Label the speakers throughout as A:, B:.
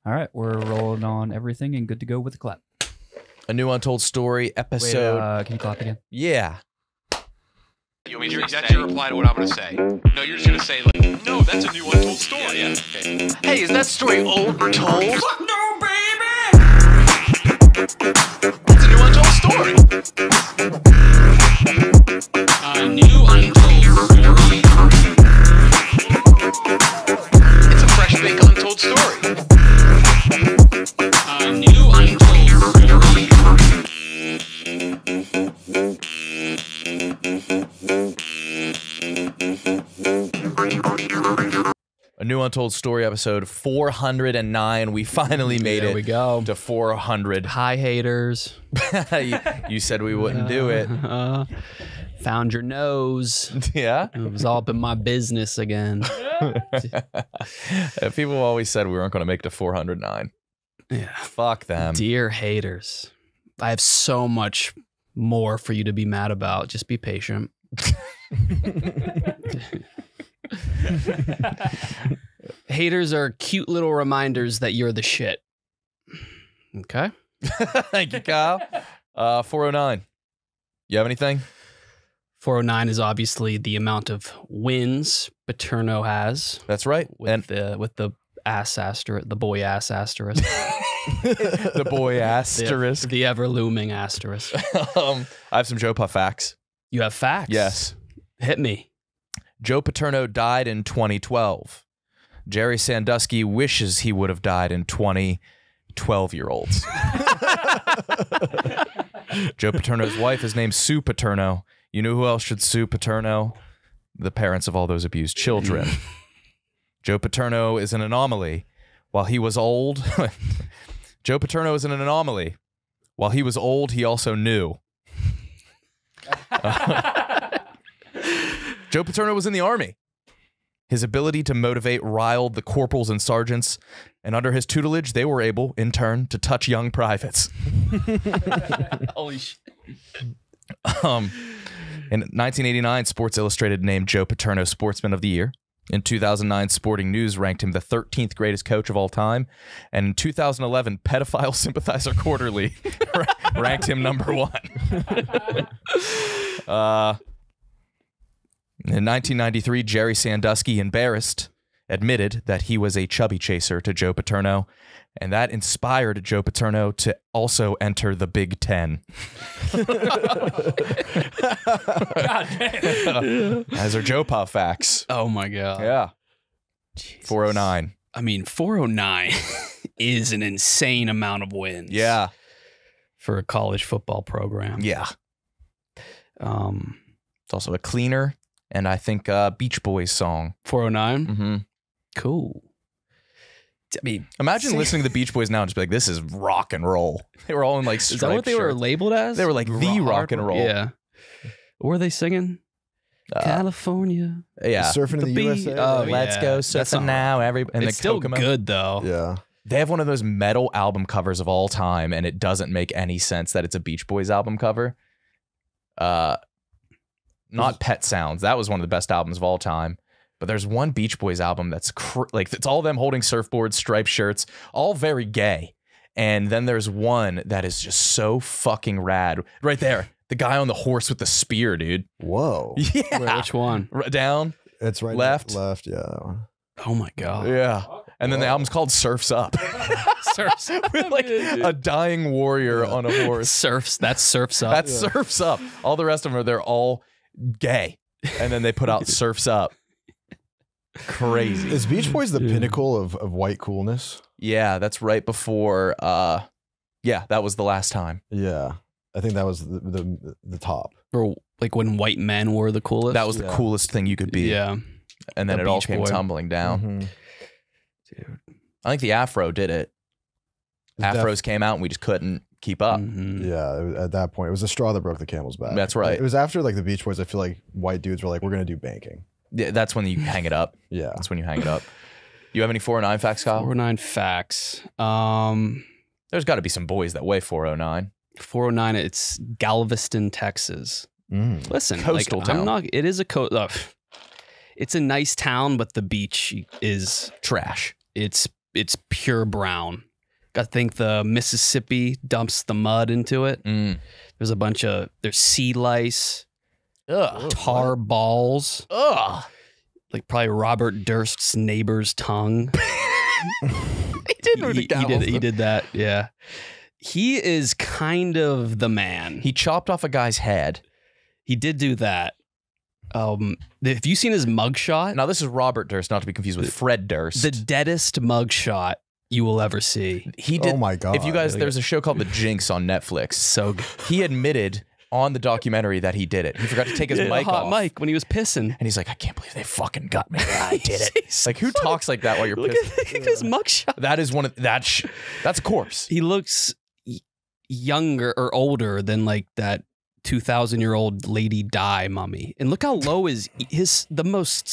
A: All right, we're rolling on everything and good to go with the clap.
B: A New Untold Story episode.
A: Wait, can you clap again?
B: Yeah.
C: You want me to that's your reply to what I'm going to say? No, you're just going to say, like, no, that's a new untold story. Yeah, okay.
B: Hey, is that story old or told?
C: Fuck no, baby! It's a new untold story. A new untold story. It's a fresh baked untold story. A new untold story.
B: A New Untold Story episode 409. We finally made
A: There
B: it
A: we go.
B: to 400.
A: Hi, haters.
B: you said we wouldn't do it.
A: Found your nose.
B: Yeah?
A: It was all up in my business again.
B: People always said we weren't going to make it to 409.
A: Yeah.
B: Fuck them.
A: Dear haters, I have so much more for you to be mad about. Just be patient. Haters are cute little reminders that you're the shit. Okay.
B: Thank you, Kyle. 409. You have anything?
A: 409 is obviously the amount of wins Paterno has
B: That's right.
A: with the ass asterisk, the boy ass asterisk,
B: The boy asterisk.
A: the ever looming asterisk.
B: I have some Joe Puff facts.
A: You have facts.
B: Yes.
A: Hit me.
B: Joe Paterno died in 2012. Jerry Sandusky wishes he would have died in 12-year-olds. Joe Paterno's wife is named Sue Paterno. You know who else should sue Paterno? The parents of all those abused children. Joe Paterno is an anomaly. While he was old, Joe Paterno is an anomaly. While he was old, he also knew. Joe Paterno was in the Army. His ability to motivate riled the corporals and sergeants, and under his tutelage, they were able, in turn, to touch young privates.
A: Holy shit.
B: In 1989, Sports Illustrated named Joe Paterno Sportsman of the Year. In 2009, Sporting News ranked him the 13th greatest coach of all time. And in 2011, Pedophile Sympathizer Quarterly ranked him #1. In 1993, Jerry Sandusky, embarrassed, admitted that he was a chubby chaser to Joe Paterno, and that inspired Joe Paterno to also enter the Big Ten.
A: God damn.
B: As are Joe Puff facts.
A: Oh my God.
B: Yeah.
A: Jesus.
B: 409.
A: I mean, 409 is an insane amount of wins.
B: Yeah.
A: For a college football program.
B: Yeah. It's also a cleaner, and I think Beach Boys song.
A: 409?
B: Mm-hmm.
A: Cool. I mean,
B: Imagine listening to the Beach Boys now and just be like, this is rock and roll. They were all in like striped
A: is that what they were
B: shirts.
A: labeled as?
B: They were like the rock and roll.
A: Yeah. What were they singing? California.
B: Yeah.
D: Surfing in the
A: beat.
D: USA.
A: Oh,
D: right?
B: Let's
A: yeah.
B: go
A: That's
B: surfing
A: not
B: now. And
A: It's
B: the
A: still
B: Kokomo.
A: good though.
D: Yeah.
B: They have one of those metal album covers of all time, and it doesn't make any sense that it's a Beach Boys album cover. Not Pet Sounds. That was one of the best albums of all time. But there's one Beach Boys album that's like it's all of them holding surfboards, striped shirts, all very gay. And then there's one that is just so fucking rad. Right there. The guy on the horse with the spear, dude.
D: Whoa.
B: Yeah.
A: Wait, which one?
B: Down.
D: It's right
B: Left.
D: Left. Yeah. That one.
A: Oh my God.
B: Yeah. And then the album's called Surf's Up.
A: Surfs.
B: With like a dying warrior on a horse.
A: Surfs. That's Surfs Up.
B: That's Surf's Up. All the rest of them they're all gay. And then they put out Surf's Up. Crazy.
D: Is Beach Boys the pinnacle of white coolness?
B: Yeah, that's right before yeah, that was the last time.
D: Yeah. I think that was the top.
A: Or like when white men were the coolest.
B: That was the coolest thing you could be.
A: Yeah.
B: And then
A: The
B: it all
A: Beach
B: came
A: Boy.
B: tumbling down.
D: Mhm.
A: Dude.
B: I think the Afro did it. Afros came out and we just couldn't keep up.
A: Mhm.
D: Yeah, at that point, it was the straw that broke the camel's back.
B: That's right.
D: It was after like the Beach Boys. I feel like white dudes were like, "We're gonna do banking."
B: Yeah, that's when you hang it up.
D: Yeah,
B: That's when you hang it up. You have any 409 facts, Kyle?
A: 409 facts.
B: There's got to be some boys that weigh 409.
A: 409. It's Galveston, Texas. Listen,
B: Coastal
A: like,
B: town.
A: I'm not. It is a it's a nice town, but the beach is
B: Trash.
A: it's it's pure brown. I think the Mississippi dumps the mud into it. There's a bunch of there's sea lice, tar balls, like probably Robert Durst's neighbor's tongue. He did that. Yeah, he is kind of the man.
B: He chopped off a guy's head.
A: He did do that. Have you seen his mugshot?
B: Now this is Robert Durst, not to be confused with Fred Durst.
A: The deadest mugshot you will ever see.
B: He did.
D: Oh my God.
B: If you guys, there's a show called The Jinx on Netflix.
A: So good.
B: He admitted on the documentary that he did it. He forgot to take his mic
A: hot
B: off.
A: mic when he was pissing.
B: And he's like, I can't believe they fucking got me. I did it. Like, who talks like that while you're
A: Look
B: pissing?
A: at his mugshot.
B: That is one of that's a course.
A: He looks younger or older than like that 2,000-year-old Lady Di mummy. And look how low the most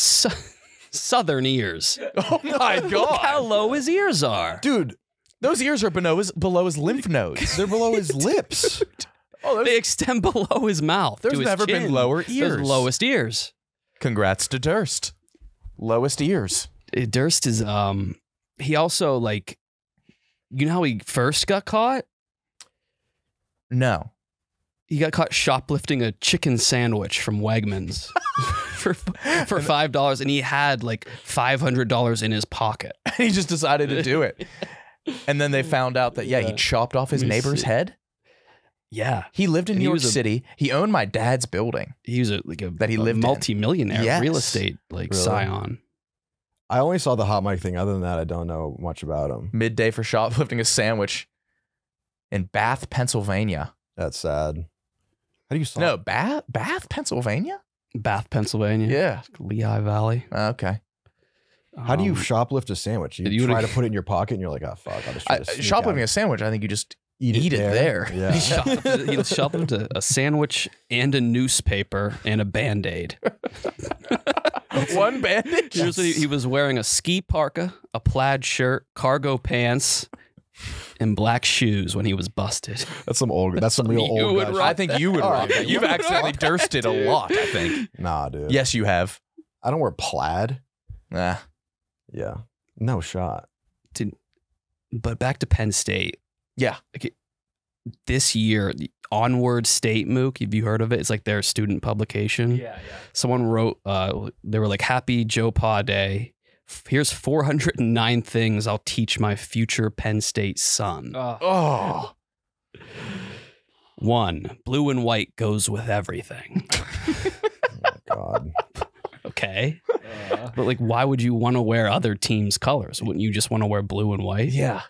A: southern ears.
B: Oh my God.
A: Look how low his ears are.
D: Dude,
B: Those ears are below his lymph nodes.
D: they're below his lips.
A: They extend below his mouth.
B: There's
A: to his
B: never been
A: chin.
B: lower
A: Those
B: ears.
A: lowest ears.
B: Congrats to Durst. Lowest ears.
A: Durst is he also like, you know how he first got caught?
B: No.
A: He got caught shoplifting a chicken sandwich from Wegmans for $5, and he had like $500 in his pocket.
B: He just decided to do it. And then they found out that he chopped off his neighbor's head.
A: Yeah,
B: He lived in
A: And
B: New
A: he
B: York
A: was a-
B: City. He owned my dad's building.
A: he was a multi-millionaire
B: Yes.
A: real estate like
D: Really?
A: scion.
D: I only saw the hot mic thing. Other than that, I don't know much about him.
B: Midday for shoplifting a sandwich in Bath, Pennsylvania.
D: That's sad. How do you solve?
B: No, Bath, Pennsylvania?
A: Bath, Pennsylvania.
B: Yeah.
A: Lehigh Valley.
B: Okay.
D: How do you
A: Um,
D: shoplift a sandwich? You,
A: you
D: try
A: would-
D: to put it in your pocket, and you're like, oh fuck, I'll just try to sneak
B: Shoplifting a
D: out.
B: sandwich, I think you just
D: Eat it there.
A: He
D: Yeah.
A: shoplifted a sandwich and a newspaper and a Band-Aid.
B: one bandage.
A: Here's what he was wearing: a ski parka, a plaid shirt, cargo pants, and black shoes when he was busted.
D: That's some old. That's some real
A: You
D: old.
A: would
D: guy
A: rock
B: I think you would
D: All
B: rock
D: right.
B: that. You've accidentally Dursted a lot, I think.
D: shit. Nah, dude.
B: Yes, you have.
D: I don't wear plaid.
B: Nah.
D: Yeah. No shot.
A: But back to Penn State.
B: Yeah.
A: This year, the Onward State MOOC, have you heard of it? It's like their student publication.
E: Yeah.
A: Someone wrote, they were like, Happy Joe Pa Day. Here's 409 things I'll teach my future Penn State son.
B: Oh.
A: 1, blue and white goes with everything.
D: God.
A: Okay. But like, why would you want to wear other teams' colors? Wouldn't you just want to wear blue and white?
B: Yeah.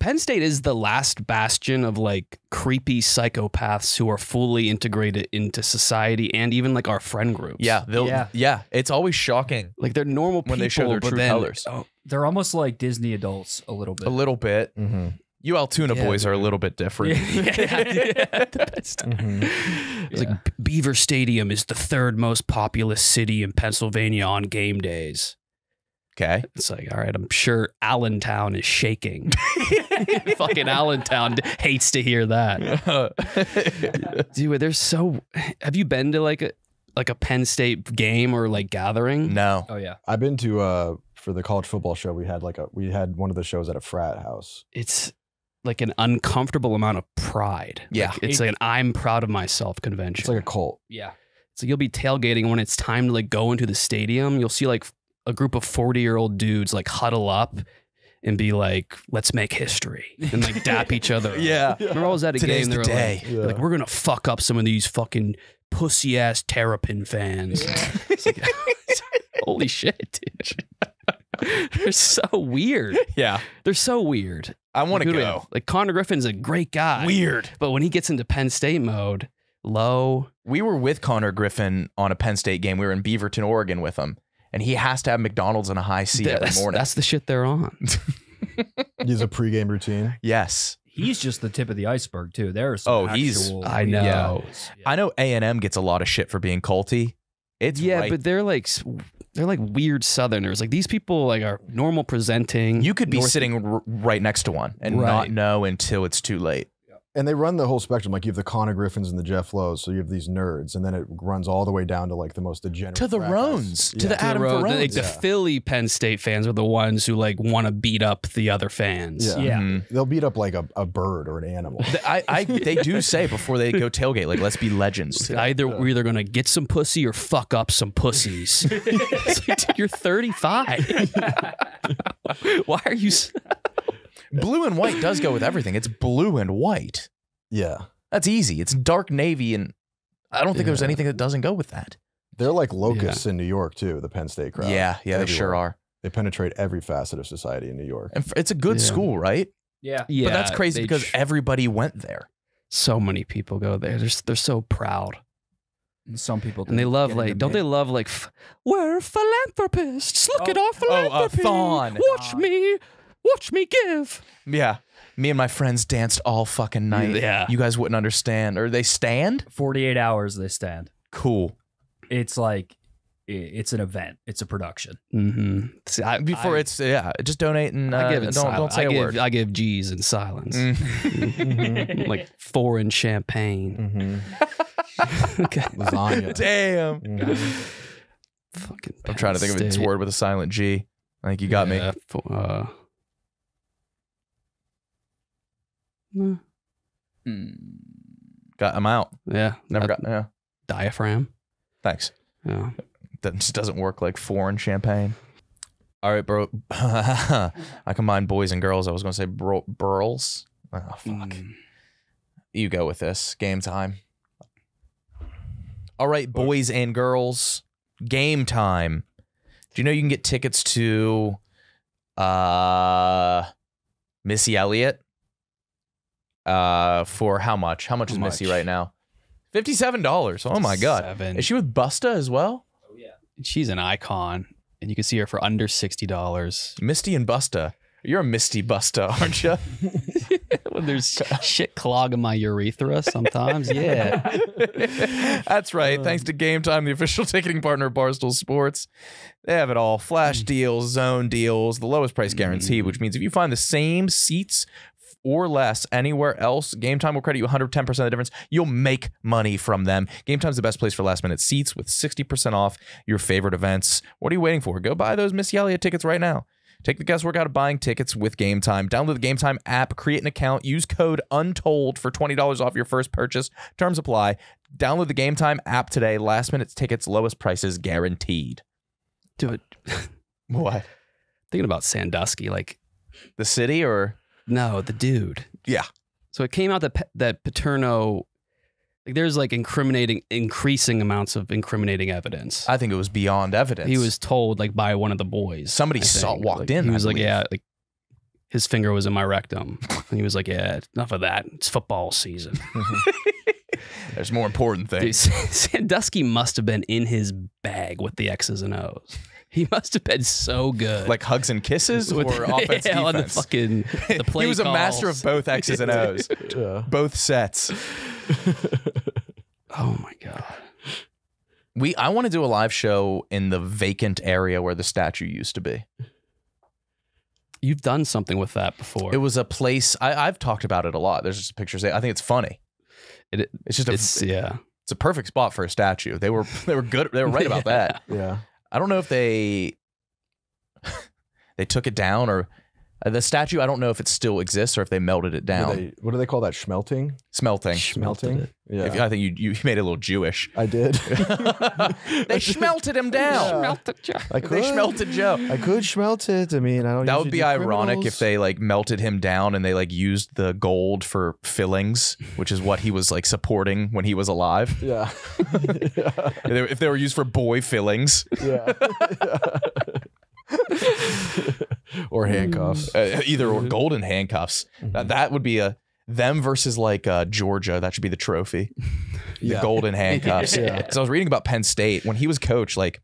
A: Penn State is the last bastion of like creepy psychopaths who are fully integrated into society and even like our friend groups.
B: Yeah. Yeah. It's always shocking.
A: Like they're normal people
B: When they show their
A: but
B: true
A: then-
B: colors.
A: Oh,
E: They're almost like Disney adults a little bit.
B: A little bit.
D: Mm-hmm.
B: You Altoona
A: Yeah,
B: boys are a little bit different.
A: the best. It's like Beaver Stadium is the third most populous city in Pennsylvania on game days.
B: Okay.
A: It's like, all right, I'm sure Allentown is shaking. Fucking Allentown hates to hear that. Dude, there's so. Have you been to like a Penn State game or like gathering?
B: No.
E: Oh yeah.
D: I've been to for the college football show. We had one of the shows at a frat house.
A: It's like an uncomfortable amount of pride.
B: Yeah.
A: Like, it's like an I'm proud of myself convention.
D: It's like a cult.
E: Yeah.
A: So you'll be tailgating when it's time to like go into the stadium. You'll see like a group of 40-year-old dudes like huddle up and be like, let's make history and like dap each other up.
B: Yeah.
A: Remember I was at a
B: Today's
A: game, they
B: the
A: were
B: day.
A: like, they're like, we're gonna fuck up some of these fucking pussy ass Terrapin fans. It's like, holy shit, dude. They're so weird.
B: Yeah.
A: They're so weird.
B: I want to
A: Who do we
B: go.
A: have? Like Connor Griffin's a great guy.
B: Weird.
A: But when he gets into Penn State mode, low.
B: We were with Connor Griffin on a Penn State game. We were in Beaverton, Oregon with him. And he has to have McDonald's and a high C every morning.
A: That's the shit they're on.
D: Use a pregame routine.
B: Yes.
E: He's just the tip of the iceberg too. There are some
B: Oh, he's-
E: actual
A: I know.
E: weirdos. Yeah.
B: I know A&M gets a lot of shit for being culty. It's
A: Yeah,
B: right.
A: but they're like weird Southerners. Like these people like are normal presenting.
B: You could be
A: North-
B: sitting right next to one and not
A: Right.
B: know until it's too late.
D: And they run the whole spectrum. Like you have the Connor Griffins and the Jeff Lowe's, so you have these nerds, and then it runs all the way down to like the most degenerate.
B: To the
D: frat
B: Roans,
D: guys.
B: to the Adam Ferrones.
A: Like the Philly Penn State fans are the ones who like want to beat up the other fans.
D: Yeah.
E: Yeah.
D: They'll beat up like a bird or an animal.
B: They do say before they go tailgate, like, let's be legends.
A: Either we're either gonna get some pussy or fuck up some pussies. It's like, dude, you're 35. Why are you?
B: Blue and white does go with everything. It's blue and white.
D: Yeah.
B: That's easy. It's dark navy, and I don't think there's anything that doesn't go with that.
D: They're like locusts in New York too, the Penn State crowd.
B: Yeah, they sure
D: Everywhere.
B: are.
D: They penetrate every facet of society in New York.
B: And it's a good school, right?
E: Yeah.
A: Yeah,
B: But that's crazy because everybody went there.
A: so many people go there. They're so proud.
E: And some people
A: And they love
E: get
A: like,
E: into
A: don't they love like, we're philanthropists. Look at our philanthropy.
B: Thon.
A: Watch me give.
B: Yeah. Me and my friends danced all fucking night.
A: Yeah.
B: You guys wouldn't understand. Or they stand?
E: 48 hours they stand.
B: Cool.
E: It's like it's an event. It's a production.
A: Mm-hmm. See,
B: Just donate and
A: I give it
B: don't say a word.
A: I give G's in silence.
D: Mm-hmm.
A: Like foreign champagne. Okay.
D: Lasagna.
B: Damn.
D: Mhm.
A: Fucking
B: I'm trying to think of its word with a silent G. I think you got me. I'm out.
A: Yeah.
B: Never got. Yeah.
A: Diaphragm.
B: Thanks.
A: Yeah.
B: That just doesn't work like foreign champagne. All right, bro. I combined boys and girls. I was going to say burls. Oh, fuck. You go with this. Game time. All right, boys and girls. Game time. Do you know you can get tickets to Missy Elliott? For how much? How much is Missy right now? $57. Oh my God. Is she with Busta as well?
A: She's an icon, and you can see her for under $60.
B: Misty and Busta. You're a Misty Busta, aren't you?
A: When there's shit clogging my urethra sometimes, yeah.
B: That's right. Thanks to Game Time, the official ticketing partner of Barstool Sports. They have it all. Flash deals, zone deals, the lowest price guarantee, which means if you find the same seats or less anywhere else, Game Time will credit you 110% of the difference. You'll make money from them. Game Time's the best place for last minute seats with 60% off your favorite events. What are you waiting for? Go buy those Missy Elliott tickets right now. Take the guesswork out of buying tickets with Game Time. Download the Game Time app, create an account, use code UNTOLD for $20 off your first purchase. Terms apply. Download the Game Time app today. Last minute tickets, lowest prices guaranteed.
A: Dude,
B: What?
A: thinking about Sandusky, like,
B: The city or?
A: no, the dude.
B: Yeah.
A: So it came out that Paterno, like, there's like increasing amounts of incriminating evidence.
B: I think it was beyond evidence.
A: He was told like by one of the boys.
B: Somebody
A: I
B: saw
A: think.
B: walked
A: Like,
B: in.
A: He
B: I
A: was like,
B: believe.
A: yeah, like his finger was in my rectum, and he was like, yeah, enough of that. It's football season.
B: There's more important
A: Dude,
B: things.
A: Sandusky must have been in his bag with the X's and O's. He must have been so good.
B: Like hugs and kisses or
A: With-
B: offense
A: yeah, on the
B: defense.
A: fucking the play
B: He was a master of
A: calls.
B: both X's and O's.
D: Yeah.
B: Both sets.
A: Oh my god.
B: I want to do a live show in the vacant area where the statue used to be.
A: You've done something with that before.
B: It was a place I've talked about it a lot. There's just pictures. I think it's funny. It's just
A: it's
B: it's a perfect spot for a statue. They were good. They were right about that.
D: Yeah.
B: I don't know if they took it down or the statue. I don't know if it still exists or if they melted it down.
D: What do they call that? Schmelting?
B: Smelting.
D: Schmelting? Yeah.
B: I think you made it a little Jewish.
D: I did.
B: They schmelted him down.
D: Yeah. I could.
B: They schmelted Joe.
D: I could schmelt it. I mean, I don't.
B: That would
D: usually
B: be
D: do
B: ironic
D: criminals.
B: if they like melted him down and they like used the gold for fillings, which is what he was like supporting when he was alive.
D: Yeah. Yeah.
B: If they were used for boy fillings,
D: Yeah. Or handcuffs.
B: either or golden handcuffs. That would be them versus like Georgia. That should be the trophy. The
D: Yeah.
B: golden handcuffs.
D: Yeah.
B: Because I was reading about Penn State when he was coach. Like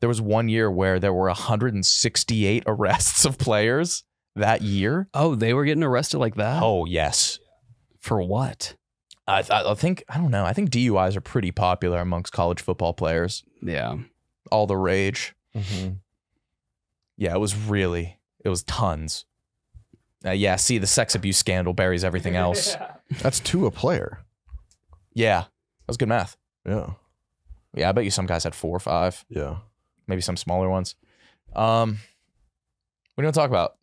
B: there was one year where there were 168 arrests of players that year.
A: Oh, they were getting arrested like that?
B: Oh yes.
A: For what?
B: I think I don't know. I think DUIs are pretty popular amongst college football players.
A: Yeah.
B: All the rage.
D: Mhm.
B: Yeah, it was tons. Yeah, see, the sex abuse scandal buries everything else.
D: That's 2 a player.
B: Yeah, that was good math.
D: Yeah.
B: Yeah, I bet you some guys had 4 or 5,
D: Yeah.
B: maybe some smaller ones. What do you want to talk about?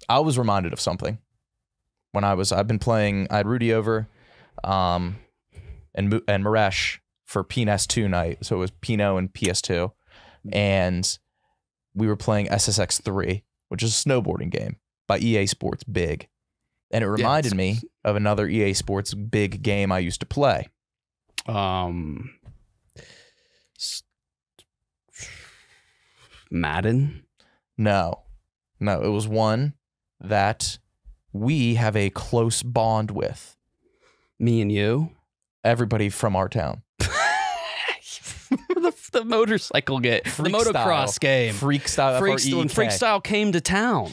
B: I was reminded of something when I've been playing. I had Rudy over, and Maresh for PS2 night. So it was Pinot and PS2, and we were playing SSX3, which is a snowboarding game by EA Sports, big, and it reminded me of another EA Sports big game I used to play.
A: Madden?
B: No, it was one that we have a close bond with.
A: Me and you?
B: Everybody from our town.
A: the motorcycle game. The motocross game.
B: Freak Style.
A: When Freak Style came to town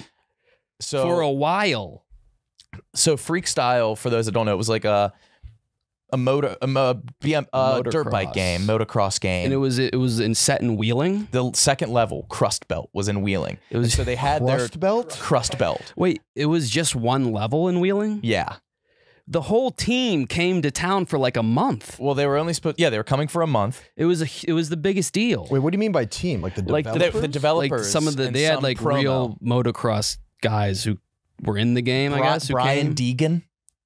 A: for a while.
B: So Freak Style, for those that don't know, it was like a dirt bike game, motocross game.
A: And it was set in Wheeling?
B: The second level, Crust Belt, was in Wheeling.
A: It was
B: so they had
D: Crust Belt?
B: Crust Belt.
A: Wait, it was just one level in Wheeling?
B: Yeah.
A: The whole team came to town for like a month.
B: Well, they were only supposed. Yeah, they were coming for a month.
A: It was the biggest deal.
D: Wait, what do you mean by team? Like the developers?
B: The developers.
A: Like some of the
B: and
A: they had
B: some
A: like
B: promo.
A: real motocross guys who were in the game. I guess who
B: Brian
A: came.
B: Deegan.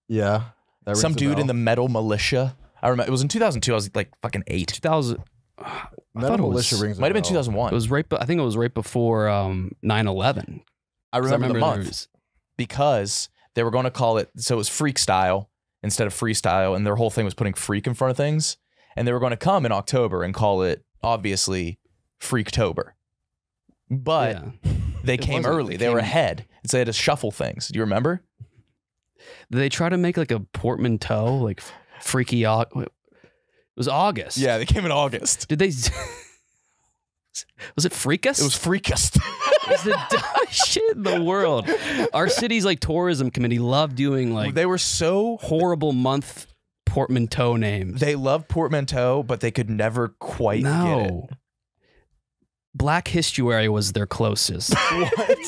D: Yeah. that
B: Some
D: rings a
B: dude
D: bell.
B: in the Metal Militia. I remember it was in 2002. I was like fucking 8.
A: 2000. I
D: Metal
A: thought it
D: Militia
A: was.
D: rings a
B: Might have been
D: bell.
B: 2001.
A: It was right. I think it was right before 9/11.
B: I remember the
A: there
B: month
A: was-
B: because they were going to call it. So it was Freak Style instead of Freestyle, and their whole thing was putting freak in front of things. And they were going to come in October and call it obviously Freaktober. But they came
A: wasn't.
B: early.
A: It
B: They were
A: came-
B: ahead, and so they had to shuffle things. Do you remember?
A: Did they try to make like a portmanteau, like freaky? It was August.
B: Yeah, they came in August.
A: Did they? Was it Freakus?
B: It was Freakist.
A: It's the dumbest shit in the world. Our city's like tourism committee loved doing like
B: They were so
A: horrible month portmanteau names.
B: they loved portmanteau, but they could never quite get it.
A: No. Black History was their closest.
B: What?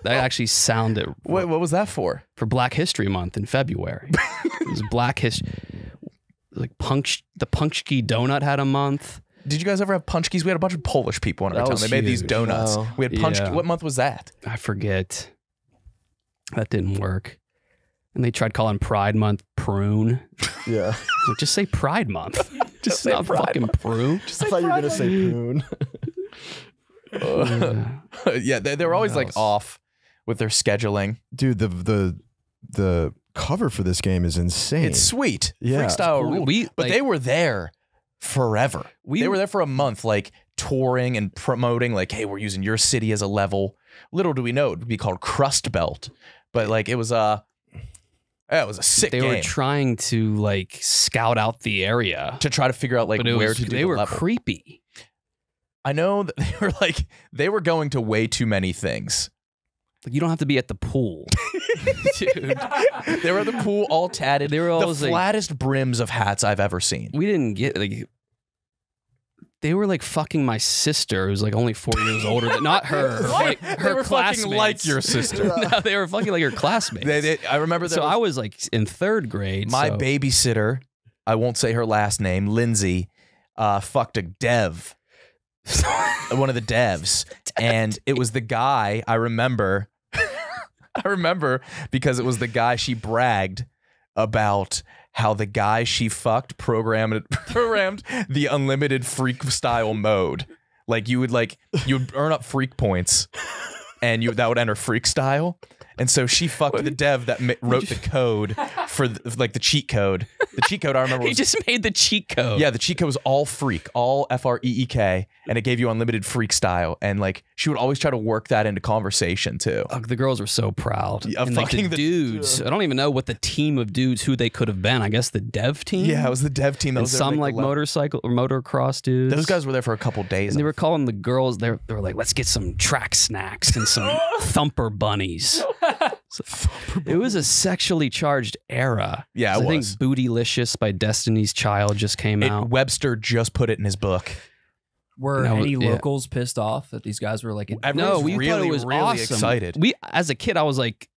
A: That actually sounded
B: What was that for?
A: for Black History Month in February. It was Black History. Like the Punchki Donut had a month.
B: Did you guys ever have punchkis? We had a bunch of Polish people in our
A: That
B: town.
A: was
B: They made these
A: huge.
B: donuts.
D: No.
B: We had punchki.
A: Yeah.
B: What month was that?
A: I forget. That didn't work. And they tried calling Pride Month Prune.
D: Yeah.
A: Like, just say Pride Month. Just
B: say
A: not
B: Pride
A: fucking Prune.
D: I thought you were gonna say poon.
B: Yeah, they were always like
A: else?
B: off with their scheduling.
D: Dude, the cover for this game is insane.
B: It's sweet.
D: Yeah.
B: Freakstyle
A: Cool.
B: ruled.
A: We,
B: But
A: like-
B: they were there forever. They were there for a month, like touring and promoting, like, hey, we're using your city as a level. Little do we know it would be called Crust Belt. But like it was a sick
A: They
B: game
A: were trying to like scout out the area.
B: to try to figure out like
A: But
B: where to do
A: they
B: the
A: were
B: level.
A: creepy.
B: I know that they were going to way too many things.
A: Like, you don't have to be at the pool. Dude.
B: They were at the pool all tatted.
A: They were
B: the
A: always like-
B: flattest brims of hats I've ever seen.
A: We didn't get like they were like fucking my sister who's like only 4 years older than not her. Like
B: They
A: her
B: were fucking
A: classmates.
B: like your sister.
A: No, they were fucking like her classmates.
B: I remember that.
A: So I was like in 3rd grade.
B: My
A: so.
B: babysitter, I won't say her last name, Lindsay, fucked a dev, one of the devs, and it was the guy I remember. I remember because it was the guy she bragged about how the guy she fucked programmed the unlimited freak style mode. Like you would earn up freak points, and that would enter freak style. And so she fucked the dev that wrote the code for the cheat code. The cheat code I remember
A: He
B: was
A: just made the cheat code.
B: yeah, the cheat code was all freak, all FREEK, and it gave you unlimited freak style. And like she would always try to work that into conversation too.
A: The girls were so proud.
B: Yeah,
A: and like
B: fucking
A: the dudes, I don't even know what the team of dudes who they could have been. I guess the dev team.
B: Yeah, it was the dev team that
A: and
B: was there
A: some
B: to make
A: like
B: the level.
A: motorcycle or motocross dudes.
B: Those guys were there for a couple days.
A: And they were calling the girls. They were like, "Let's get some track snacks and some thumper bunnies." So, it was a sexually charged era.
B: Yeah, it
A: I think
B: was.
A: Bootylicious by Destiny's Child just came out.
B: Webster just put it in his book.
E: Were
A: No,
E: any
A: yeah.
E: locals pissed off that these guys were like?
A: No, we
B: really,
A: thought it was
B: really
A: awesome.
B: excited.
A: As a kid, I was like,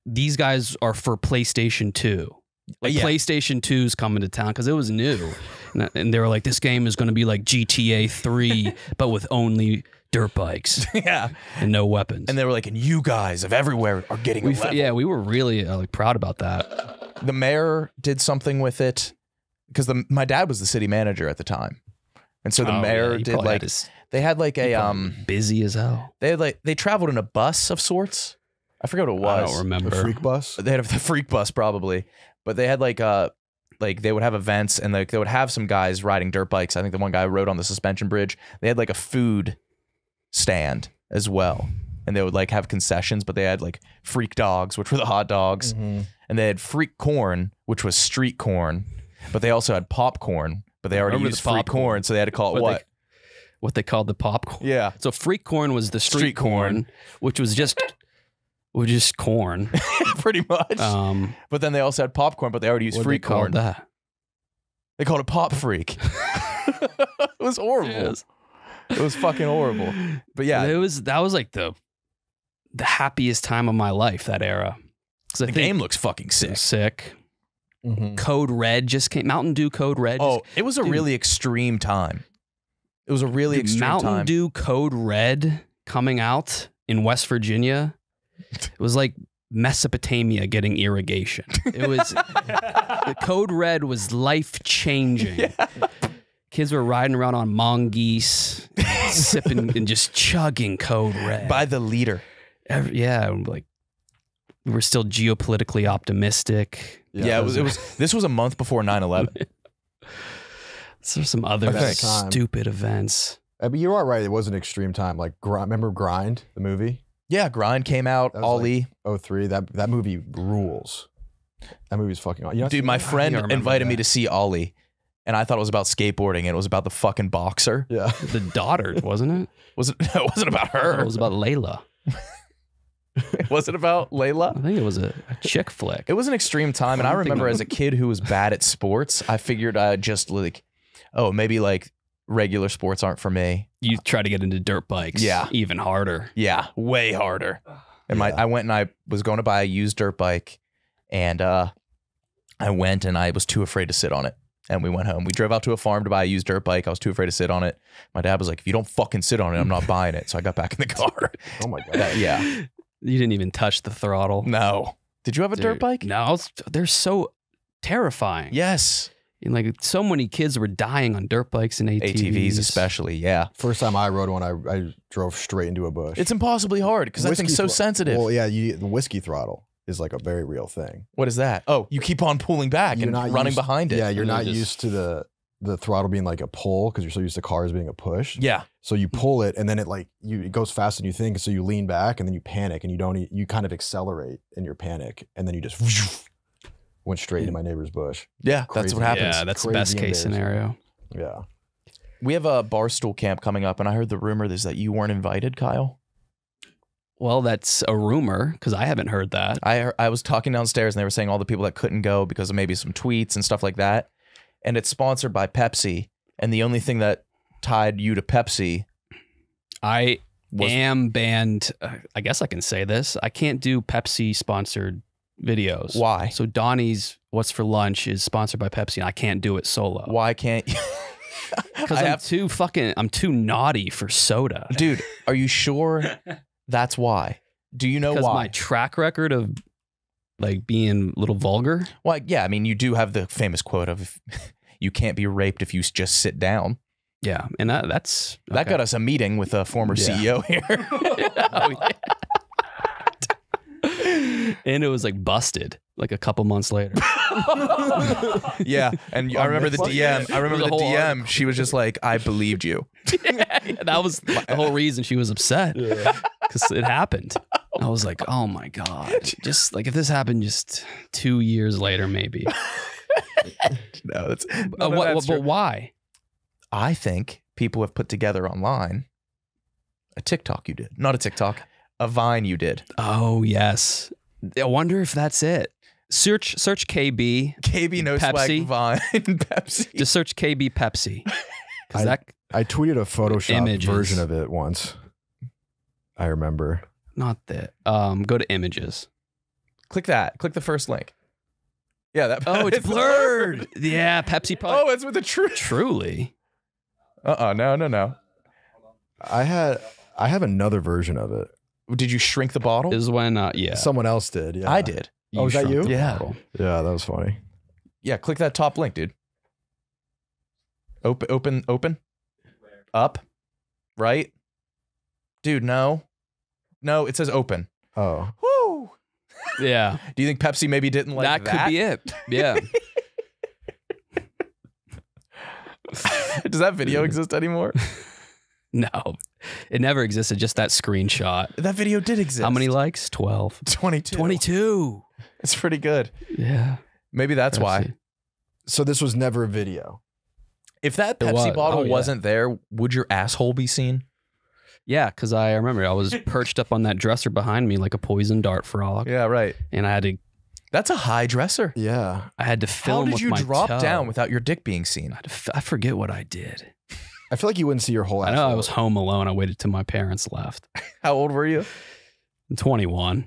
A: these guys are for PlayStation 2. Like PlayStation 2's coming to town because it was new. And they were like, this game is going to be like GTA 3, but with only dirt bikes.
B: Yeah.
A: And no weapons.
B: And they were like, and you guys of everywhere are getting a level.
A: Yeah, we were really like proud about that.
B: The mayor did something with it because my dad was the city manager at the time. And so the mayor did like, they had like a,
A: busy as hell.
B: They traveled in a bus of sorts. I forget what it was.
A: I don't remember.
D: The freak bus?
B: They had the freak bus probably, but they had like they would have events and like they would have some guys riding dirt bikes. I think the one guy rode on the suspension bridge. They had like a food stand as well. And they would like have concessions, but they had like freak dogs, which were the hot dogs. And they had freak corn, which was street corn, but they also had popcorn, but they already used freak corn. So they had to call it
A: what they called the popcorn.
B: Yeah.
A: So freak corn was the street corn, which was just corn.
B: Pretty much. But then they also had popcorn, but they already used freak corn.
A: That?
B: They called it pop freak. It was horrible.
A: Yes.
B: It was fucking horrible. But yeah,
A: that was like the happiest time of my life, that era.
B: The game looks fucking sick.
A: Sick. Code Red just came. Mountain Dew Code Red.
B: It was a really extreme time. It was a really extreme time.
A: Mountain Dew Code Red coming out in West Virginia. It was like Mesopotamia getting irrigation. It was the Code Red was life changing. Yeah. Kids were riding around on mongoose, sipping and just chugging Code Red
B: by the liter.
A: Like we were still geopolitically optimistic.
B: Yeah, it was. This was a month before 9/11.
A: There's some other stupid events.
D: I mean, you are right. It was an extreme time. Like, remember Grind, the movie?
B: Yeah, Grind came out. Ollie.
D: Like 03. That movie rules. That movie's fucking awesome.
B: Dude, my friend invited me to see Ollie, and I thought it was about skateboarding, and it was about the fucking boxer.
D: Yeah.
A: The daughter, wasn't it?
B: It wasn't about her.
A: It was about Layla.
B: Was it about Layla?
A: I think it was a chick flick.
B: It was an extreme time, and I remember as a kid who was bad at sports, I figured I'd just like, maybe like regular sports aren't for me.
A: You try to get into dirt bikes.
B: Yeah.
A: Even harder.
B: Yeah, way harder. And I went and I was going to buy a used dirt bike, and I went and I was too afraid to sit on it. And we went home. We drove out to a farm to buy a used dirt bike. I was too afraid to sit on it. My dad was like, if you don't fucking sit on it, I'm not buying it. So I got back in the car.
D: Oh my God.
B: Yeah.
A: You didn't even touch the throttle.
B: No. Did you have a dirt bike?
A: No. They're so terrifying.
B: Yes.
A: And like so many kids were dying on dirt bikes and ATVs.
B: ATVs especially, yeah.
D: First time I rode one, I drove straight into a bush.
B: It's impossibly hard because that thing's so sensitive.
D: Well, yeah, the whiskey throttle is like a very real thing.
B: What is that? Oh, you keep on pulling back and running behind it.
D: Yeah, you're not used to the throttle being like a pull because you're so used to cars being a push.
B: Yeah.
D: So you pull it and then it goes faster than you think. So you lean back and then you panic and you kind of accelerate in your panic and then you just went straight into my neighbor's bush.
B: Yeah, that's what happens.
A: Yeah, that's the best case scenario.
D: Yeah.
B: We have a Barstool camp coming up, and I heard the rumor is that you weren't invited, Kyle.
A: Well, that's a rumor because I haven't heard that.
B: I was talking downstairs and they were saying all the people that couldn't go because of maybe some tweets and stuff like that. And it's sponsored by Pepsi. And the only thing that tied you to Pepsi.
A: I am banned. I guess I can say this. I can't do Pepsi sponsored videos.
B: Why?
A: So Donnie's What's for Lunch is sponsored by Pepsi and I can't do it solo.
B: Why can't you?
A: Because I'm too naughty for soda.
B: Dude, are you sure that's why? Do you know why?
A: Because my track record of like being a little vulgar.
B: Well, yeah, I mean, you do have the famous quote of you can't be raped if you just sit down.
A: Yeah, and that's okay.
B: That got us a meeting with a former CEO here.
A: And it was like busted like a couple months later.
B: Yeah, and I remember the DM. I remember the DM. She was just like, "I believed you."
A: Yeah, that was the whole reason she was upset because it happened. I was like, "Oh my God!" Just like if this happened just 2 years later, maybe.
B: No, that's
A: but why?
B: I think people have put together online a TikTok you did, not a TikTok, a Vine you did.
A: Oh yes. I wonder if that's it. Search KB
B: no
A: Pepsi.
B: Swag Vine Pepsi.
A: Just search KB Pepsi.
D: I tweeted a Photoshop version of it once. I remember.
A: Not that. Go to images.
B: Click that. Click the first link. Yeah, that.
A: Oh, it's blurred. Yeah, Pepsi probably.
B: Oh, it's with the
A: Truly.
B: No.
D: I have another version of it.
B: Did you shrink the bottle?
A: This is when, yeah.
D: Someone else did. Yeah.
B: I did.
D: Oh, was that
A: shrunk
D: you?
A: the
B: Yeah.
A: bottle.
D: Yeah, that was funny.
B: Yeah, click that top link, dude. Open. Up. Right. Dude, no. No, it says open.
D: Oh.
B: Woo.
A: Yeah.
B: Do you think Pepsi maybe didn't like that?
A: That could be it. Yeah.
B: Does that video exist anymore?
A: No, it never existed. Just that screenshot.
B: That video did exist.
A: How many likes? 12.
B: 22.
A: 22.
B: It's pretty good.
A: Yeah.
B: Maybe that's why.
A: Pepsi.
D: So this was never a video.
B: If that
A: It
B: Pepsi
A: was.
B: bottle
A: Oh, yeah.
B: wasn't there, would your asshole be seen?
A: Yeah, because I remember I was perched up on that dresser behind me like a poison dart frog.
B: Yeah, right.
A: And I
B: That's a high dresser.
D: Yeah.
A: had to
B: How
A: film
B: did
A: with
B: you
A: my
B: drop
A: toe.
B: down without your dick being seen?
A: I forget what I did.
D: I feel like you wouldn't see your whole
A: I know I was home alone. I waited till my parents left.
B: How old were you?
A: I'm 21.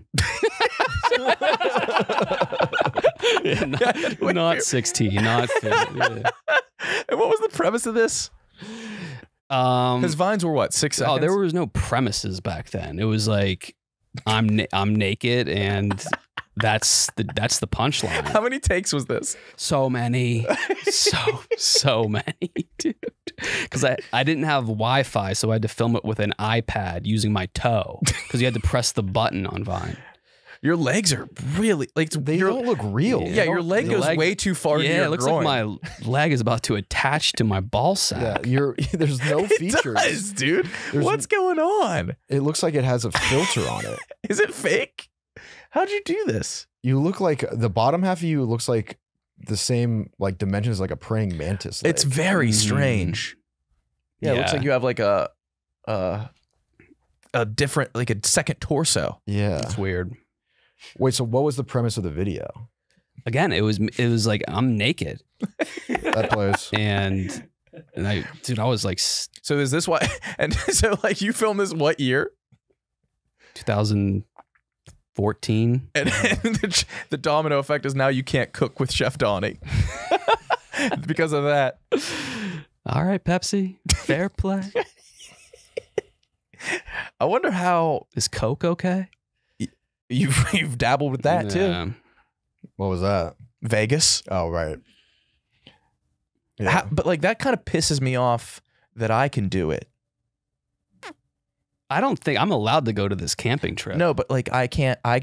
A: Yeah, not 16. Not 50. Yeah.
B: And what was the premise of this? Because Vines were what, 6 seconds?
A: Oh, there was no premises back then. It was like I'm naked and that's the punchline.
B: How many takes was this?
A: So many, so many, dude. Because I didn't have Wi-Fi, so I had to film it with an iPad using my toe because you had to press the button on Vine.
B: Your legs are really like
D: They don't look real.
B: Yeah, your leg goes way too far.
A: Yeah,
B: to your
A: it looks
B: groin.
A: like my leg is about to attach to my ball sack.
D: Yeah, there's no features.
B: It does, dude.
D: There's
B: What's going on?
D: It looks like it has a filter on it.
B: Is it fake? How'd you do this?
D: You look like the bottom half of you looks like the same like dimensions like a praying mantis leg.
B: It's very strange. Yeah, it looks like you have like a different, like a second torso.
D: Yeah.
A: It's weird.
D: Wait, so what was the premise of the video?
A: Again, it was like I'm naked
D: That plays.
A: and I was like
B: So is this why? And so like you filmed this what year?
A: 2014.
B: And the domino effect is now you can't cook with Chef Donnie because of that.
A: All right, Pepsi, fair play.
B: I wonder how
A: Is Coke okay?
B: you've dabbled with that too.
A: Yeah.
D: What was that?
B: Vegas.
D: Oh, right. Yeah.
B: But like that kind of pisses me off that I can do it.
A: I don't think I'm allowed to go to this camping trip.
B: No, but like I can't. I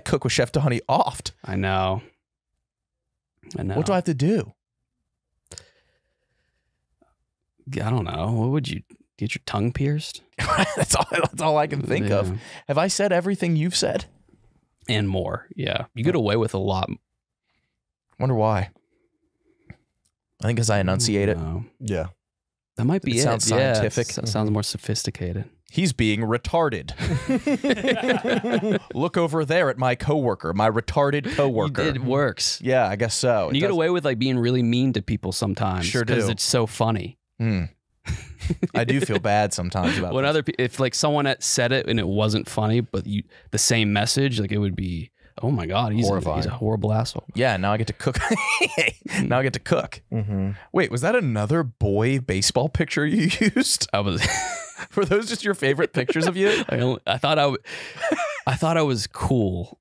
B: cook with Chef Donnie oft.
A: I know.
B: What do I have to do?
A: I don't know. What would you get your tongue pierced?
B: That's all I can think
A: Yeah.
B: of. Have I said everything you've said?
A: And more. Yeah. You get away with a lot.
B: Wonder why. I think because I enunciate it.
A: No.
D: Yeah.
A: That might be
B: It
A: it.
B: sounds
A: Yeah,
B: scientific.
A: sounds more sophisticated.
B: He's being retarded. Look over there at my coworker, my retarded coworker.
A: It works.
B: Yeah, I guess so.
A: You get away with like being really mean to people sometimes.
B: Sure
A: because
B: do.
A: it's so funny.
B: I do feel bad sometimes about
A: When
B: this.
A: if like someone had said it and it wasn't funny, but the same message, like it would be, oh my god, he's
D: Horrifying.
A: a horrible asshole.
B: Yeah, now I get to cook. Now I get to cook.
D: Mm-hmm.
B: Wait, was that another boy baseball picture you used?
A: I was.
B: Were those just your favorite pictures of you?
A: I thought I was cool.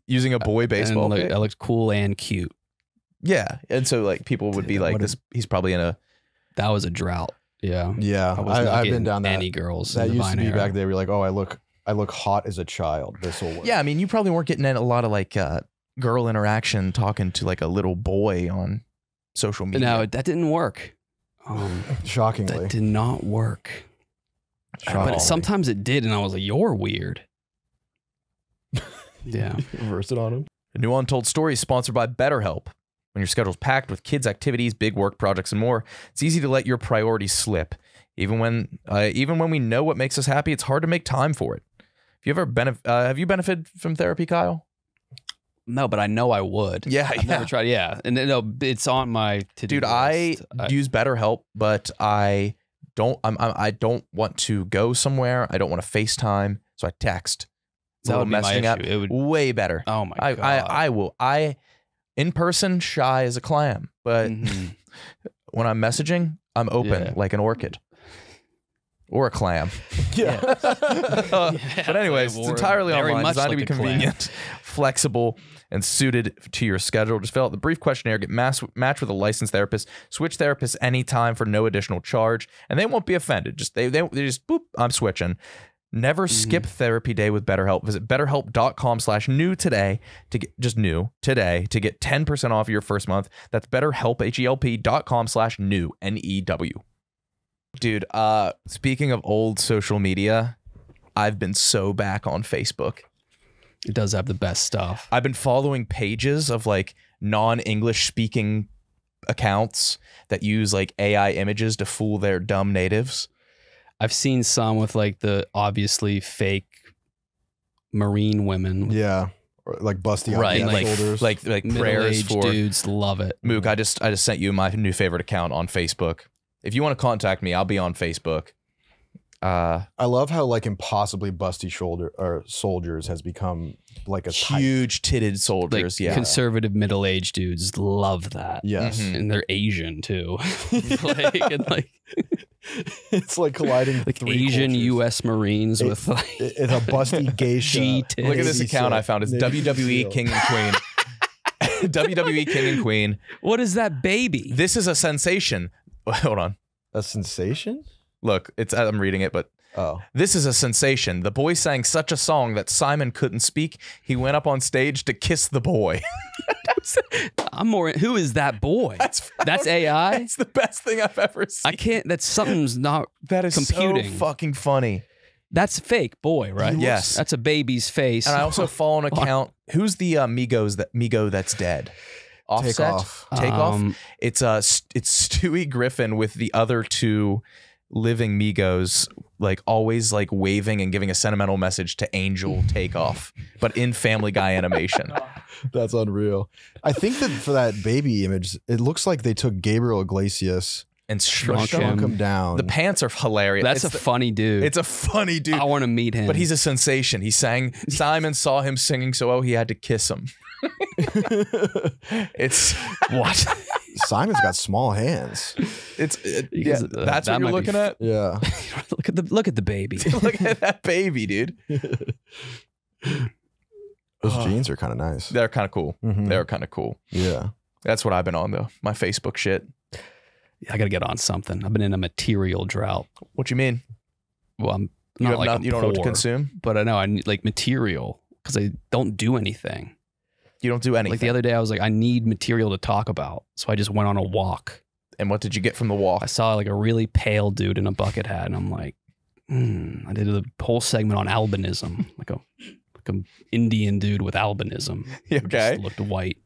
B: Using a boy baseball
A: And,
B: pic?
A: I looked cool and cute.
B: Yeah. And so like people would be
A: Dude,
B: like,
A: what a-
B: this he's probably in a
A: That was a drought. Yeah.
D: Yeah.
A: I was not
D: I've been
A: getting
D: down that.
A: any girls.
D: That
A: in the
D: used to
A: Vine
D: be
A: era.
D: back there. We're like, oh, I look hot as a child. This will work.
B: Yeah, I mean you probably weren't getting in a lot of like girl interaction talking to like a little boy on social media.
A: No, that didn't work.
D: Shockingly.
A: That did not work.
B: Shockingly.
A: But sometimes it did, and I was like, "You're weird." Yeah.
D: Reverse it on him.
B: The New Untold Story is sponsored by BetterHelp. When your schedule's packed with kids' activities, big work projects, and more, it's easy to let your priorities slip. Even when we know what makes us happy, it's hard to make time for it. If you ever have you benefited from therapy, Kyle?
A: No, but I know I would.
B: Yeah,
A: I've never tried. Yeah, and no, it's on my to-do
B: Dude, I
A: list.
B: use BetterHelp, but I don't want to go somewhere. I don't want to FaceTime, so I text.
A: That would
B: little
A: be my
B: messaging app,
A: issue. It would.
B: way better.
A: Oh my god.
B: I will. In person, shy as a clam, but
A: Mhm.
B: when I'm messaging, I'm open
A: Yeah.
B: like an orchid or a clam.
D: Yeah.
B: But anyways, it's
A: Or
B: entirely
A: very
B: online,
A: much
B: designed to
A: like
B: be
A: a clam.
B: convenient, flexible, and suited to your schedule. Just fill out the brief questionnaire, get matched with a licensed therapist, switch therapists anytime for no additional charge, and they won't be offended. Just they just boop, I'm switching. Never skip therapy day with BetterHelp. Visit betterhelp.com/new today to get to get 10% off your first month. That's BetterHelp, HELP.com/new, NEW. Dude, speaking of old social media, I've been so back on Facebook.
A: It does have the best stuff.
B: I've been following pages of like non-English speaking accounts that use like AI images to fool their dumb natives.
A: I've seen some with like the obviously fake marine women.
D: Yeah. Or like busty
A: Right,
D: out
A: like-
D: shoulders.
B: like prayers
A: Middle-aged
B: for
A: dudes love it.
B: Mook. I just sent you my new favorite account on Facebook. If you want to contact me, I'll be on Facebook.
D: I love how like impossibly busty shoulder or soldiers has become like a type.
B: Huge titted soldiers.
A: Like
B: Yeah.
A: conservative middle-aged dudes love that.
D: Yes.
B: Mhm.
A: And they're Asian too. like
D: It's like colliding
A: like
D: three
A: Asian
D: cultures.
A: U.S. Marines
D: It-
A: with like
D: It's a busty geisha.
A: G-tits.
B: Look at this
D: Navy
B: account I
D: SEAL.
B: found. It's
D: Navy
B: WWE
D: SEAL.
B: King and Queen. WWE King and Queen.
A: what is that baby?
B: This is a sensation. Hold on.
D: A sensation?
B: Look, I'm reading it, but
D: Oh.
B: this is a sensation. The boy sang such a song that Simon couldn't speak. He went up on stage to kiss the boy.
A: I'm more. Who is that boy?
B: That's
A: AI.
B: It's the best thing I've ever seen.
A: I can't. That's something's not.
B: That is
A: computing.
B: so fucking funny.
A: That's fake boy, right?
B: Yes.
A: That's a baby's face.
B: And I also follow an account. Who's the Migo that's dead? Offset?
D: Takeoff.
B: Takeoff. It's Stewie Griffin with the other two living Migos, like always like waving and giving a sentimental message to Angel Takeoff, but in Family Guy animation.
D: That's unreal. I think that for that baby image, it looks like they took Gabriel Iglesias,
B: And
A: Shrunk
D: shrunk
A: him.
D: him down.
B: The pants are hilarious.
A: That's
B: It's
A: a funny dude.
B: It's a funny dude.
A: I want to meet him.
B: But he's a sensation. He sang. Simon saw him singing so well, he had to kiss him. It's
A: what?
D: Simon's got small hands.
B: yeah, that's
A: that
B: what you're
A: might be
B: looking at.
D: Yeah.
A: look at the baby.
B: Look at that baby, dude.
D: Those jeans are kind of nice.
B: They're kind of cool.
D: Mhm.
B: They're kind of cool.
D: Yeah.
B: That's what I've been on though. My Facebook shit.
A: I got to get on something. I've been in a material drought.
B: What you mean?
A: Well, I'm
B: You
A: not
B: have
A: like
B: not,
A: I'm
B: you don't know what to
A: poor,
B: consume.
A: but I know I need like material because I don't do anything.
B: You don't do anything.
A: Like the other day, I was like, I need material to talk about, so I just went on a walk.
B: And what did you get from the walk?
A: I saw like a really pale dude in a bucket hat, and I'm like, I did a whole segment on albinism, like a Indian dude with albinism.
B: You
A: who
B: okay.
A: just looked white.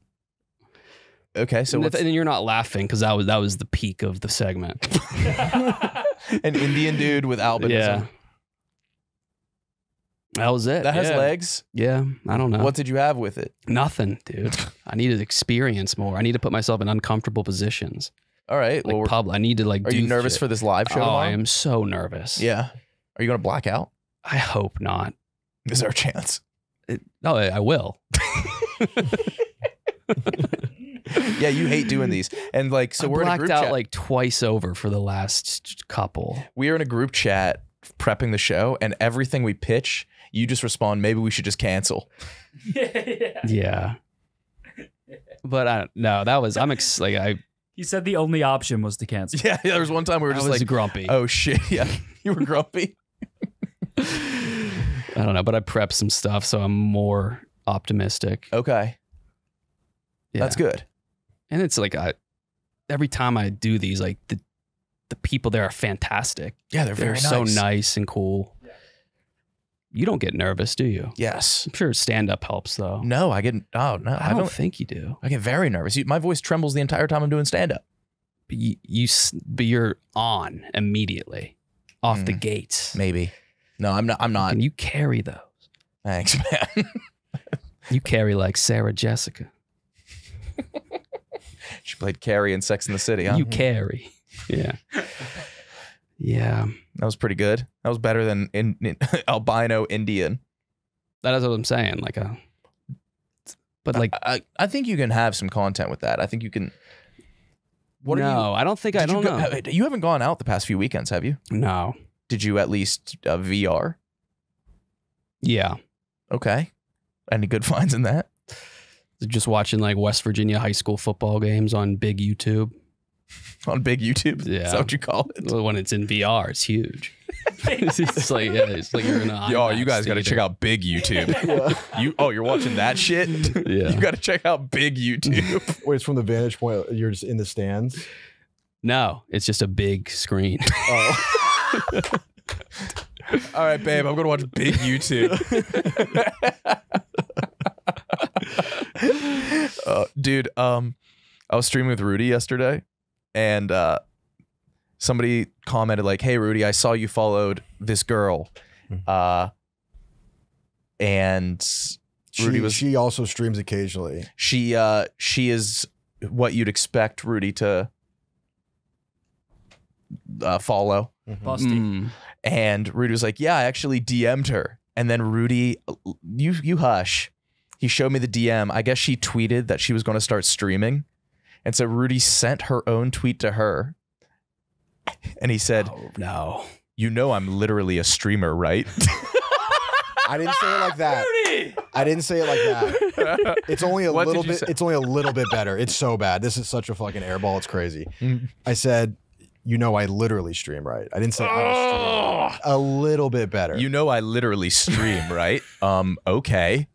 B: Okay, so
A: And,
B: what's
A: and you're not laughing because that was the peak of the segment.
B: an Indian dude with albinism?
A: Yeah, that was it.
B: That has
A: Yeah.
B: legs.
A: Yeah, I don't know.
B: What did you have with it?
A: Nothing, dude. I need to experience more. I need to put myself in uncomfortable positions.
B: All right.
A: Like
B: Well,
A: I need to like.
B: are
A: do
B: you nervous
A: shit.
B: for this live show?
A: Oh,
B: tomorrow?
A: I am so nervous.
B: Yeah. Are you gonna black out?
A: I hope not.
B: Is there a chance?
A: No, I will.
B: Yeah, you hate doing these, and like, so
A: I
B: we're in a
A: blacked
B: group
A: out
B: chat.
A: like twice over for the last couple.
B: We are in a group chat prepping the show, and everything we pitch, you just respond, maybe we should just cancel.
A: Yeah. But no, that was
E: He said the only option was to cancel.
B: Yeah, there was one time we were
A: I
B: just
A: was
B: like,
A: grumpy.
B: oh shit, yeah, you were grumpy.
A: I don't know, but I prepped some stuff, so I'm more optimistic.
B: Okay,
A: Yeah.
B: that's good.
A: And it's like every time I do these, like the people there are fantastic.
B: Yeah, they're very
A: so
B: nice.
A: nice and cool. You don't get nervous, do you?
B: Yes.
A: I'm sure stand up helps though.
B: No, I get. Oh no,
A: I don't think you do.
B: I get very nervous. My voice trembles the entire time I'm doing stand up.
A: But you're on immediately off the gates.
B: Maybe. No, I'm not. I'm not.
A: And you carry those.
B: Thanks, man.
A: You carry like Sarah Jessica.
B: She played Carrie in Sex in the City. Huh?
A: You carry. Yeah. Yeah.
B: That was pretty good. That was better than albino Indian.
A: That is what I'm saying. But like,
B: I think you can have some content with that. I think you can. What
A: no, I don't think I don't know.
B: You haven't gone out the past few weekends, have you?
A: No.
B: Did you at least VR?
A: Yeah.
B: Okay. Any good finds in that?
A: Just watching like West Virginia high school football games on big YouTube.
B: On big YouTube?
A: Yeah.
B: Is that what you call it?
A: When it's in VR, it's huge. It's like you're in a
B: Yo, you guys got to check out big YouTube. You're watching that shit?
A: Yeah.
B: You got to check out big YouTube.
D: Wait, it's from the vantage point. You're just in the stands.
A: No, it's just a big screen.
D: Oh.
B: All right, babe, I'm going to watch big YouTube. Dude, I was streaming with Rudy yesterday, and somebody commented like, "Hey, Rudy, I saw you followed this girl," and Rudy
D: she also streams occasionally.
B: She is what you'd expect Rudy to follow.
E: Busty.
B: And Rudy was like, "Yeah, I actually DM'd her." And then Rudy, you hush. He showed me the DM. I guess she tweeted that she was going to start streaming. And so Rudy sent her own tweet to her. And he said,
A: Oh, no.
B: "You know I'm literally a streamer, right?"
D: I didn't say it like that.
E: Rudy!
D: I didn't say it like that. It's only a
B: What did
D: little
B: you
D: bit.
B: say?
D: It's only a little bit better. It's so bad. This is such a fucking airball. It's crazy. I said, "You know, I literally stream, right?" I didn't say I'm a streamer. A little bit better.
B: You know I literally stream, right? Okay.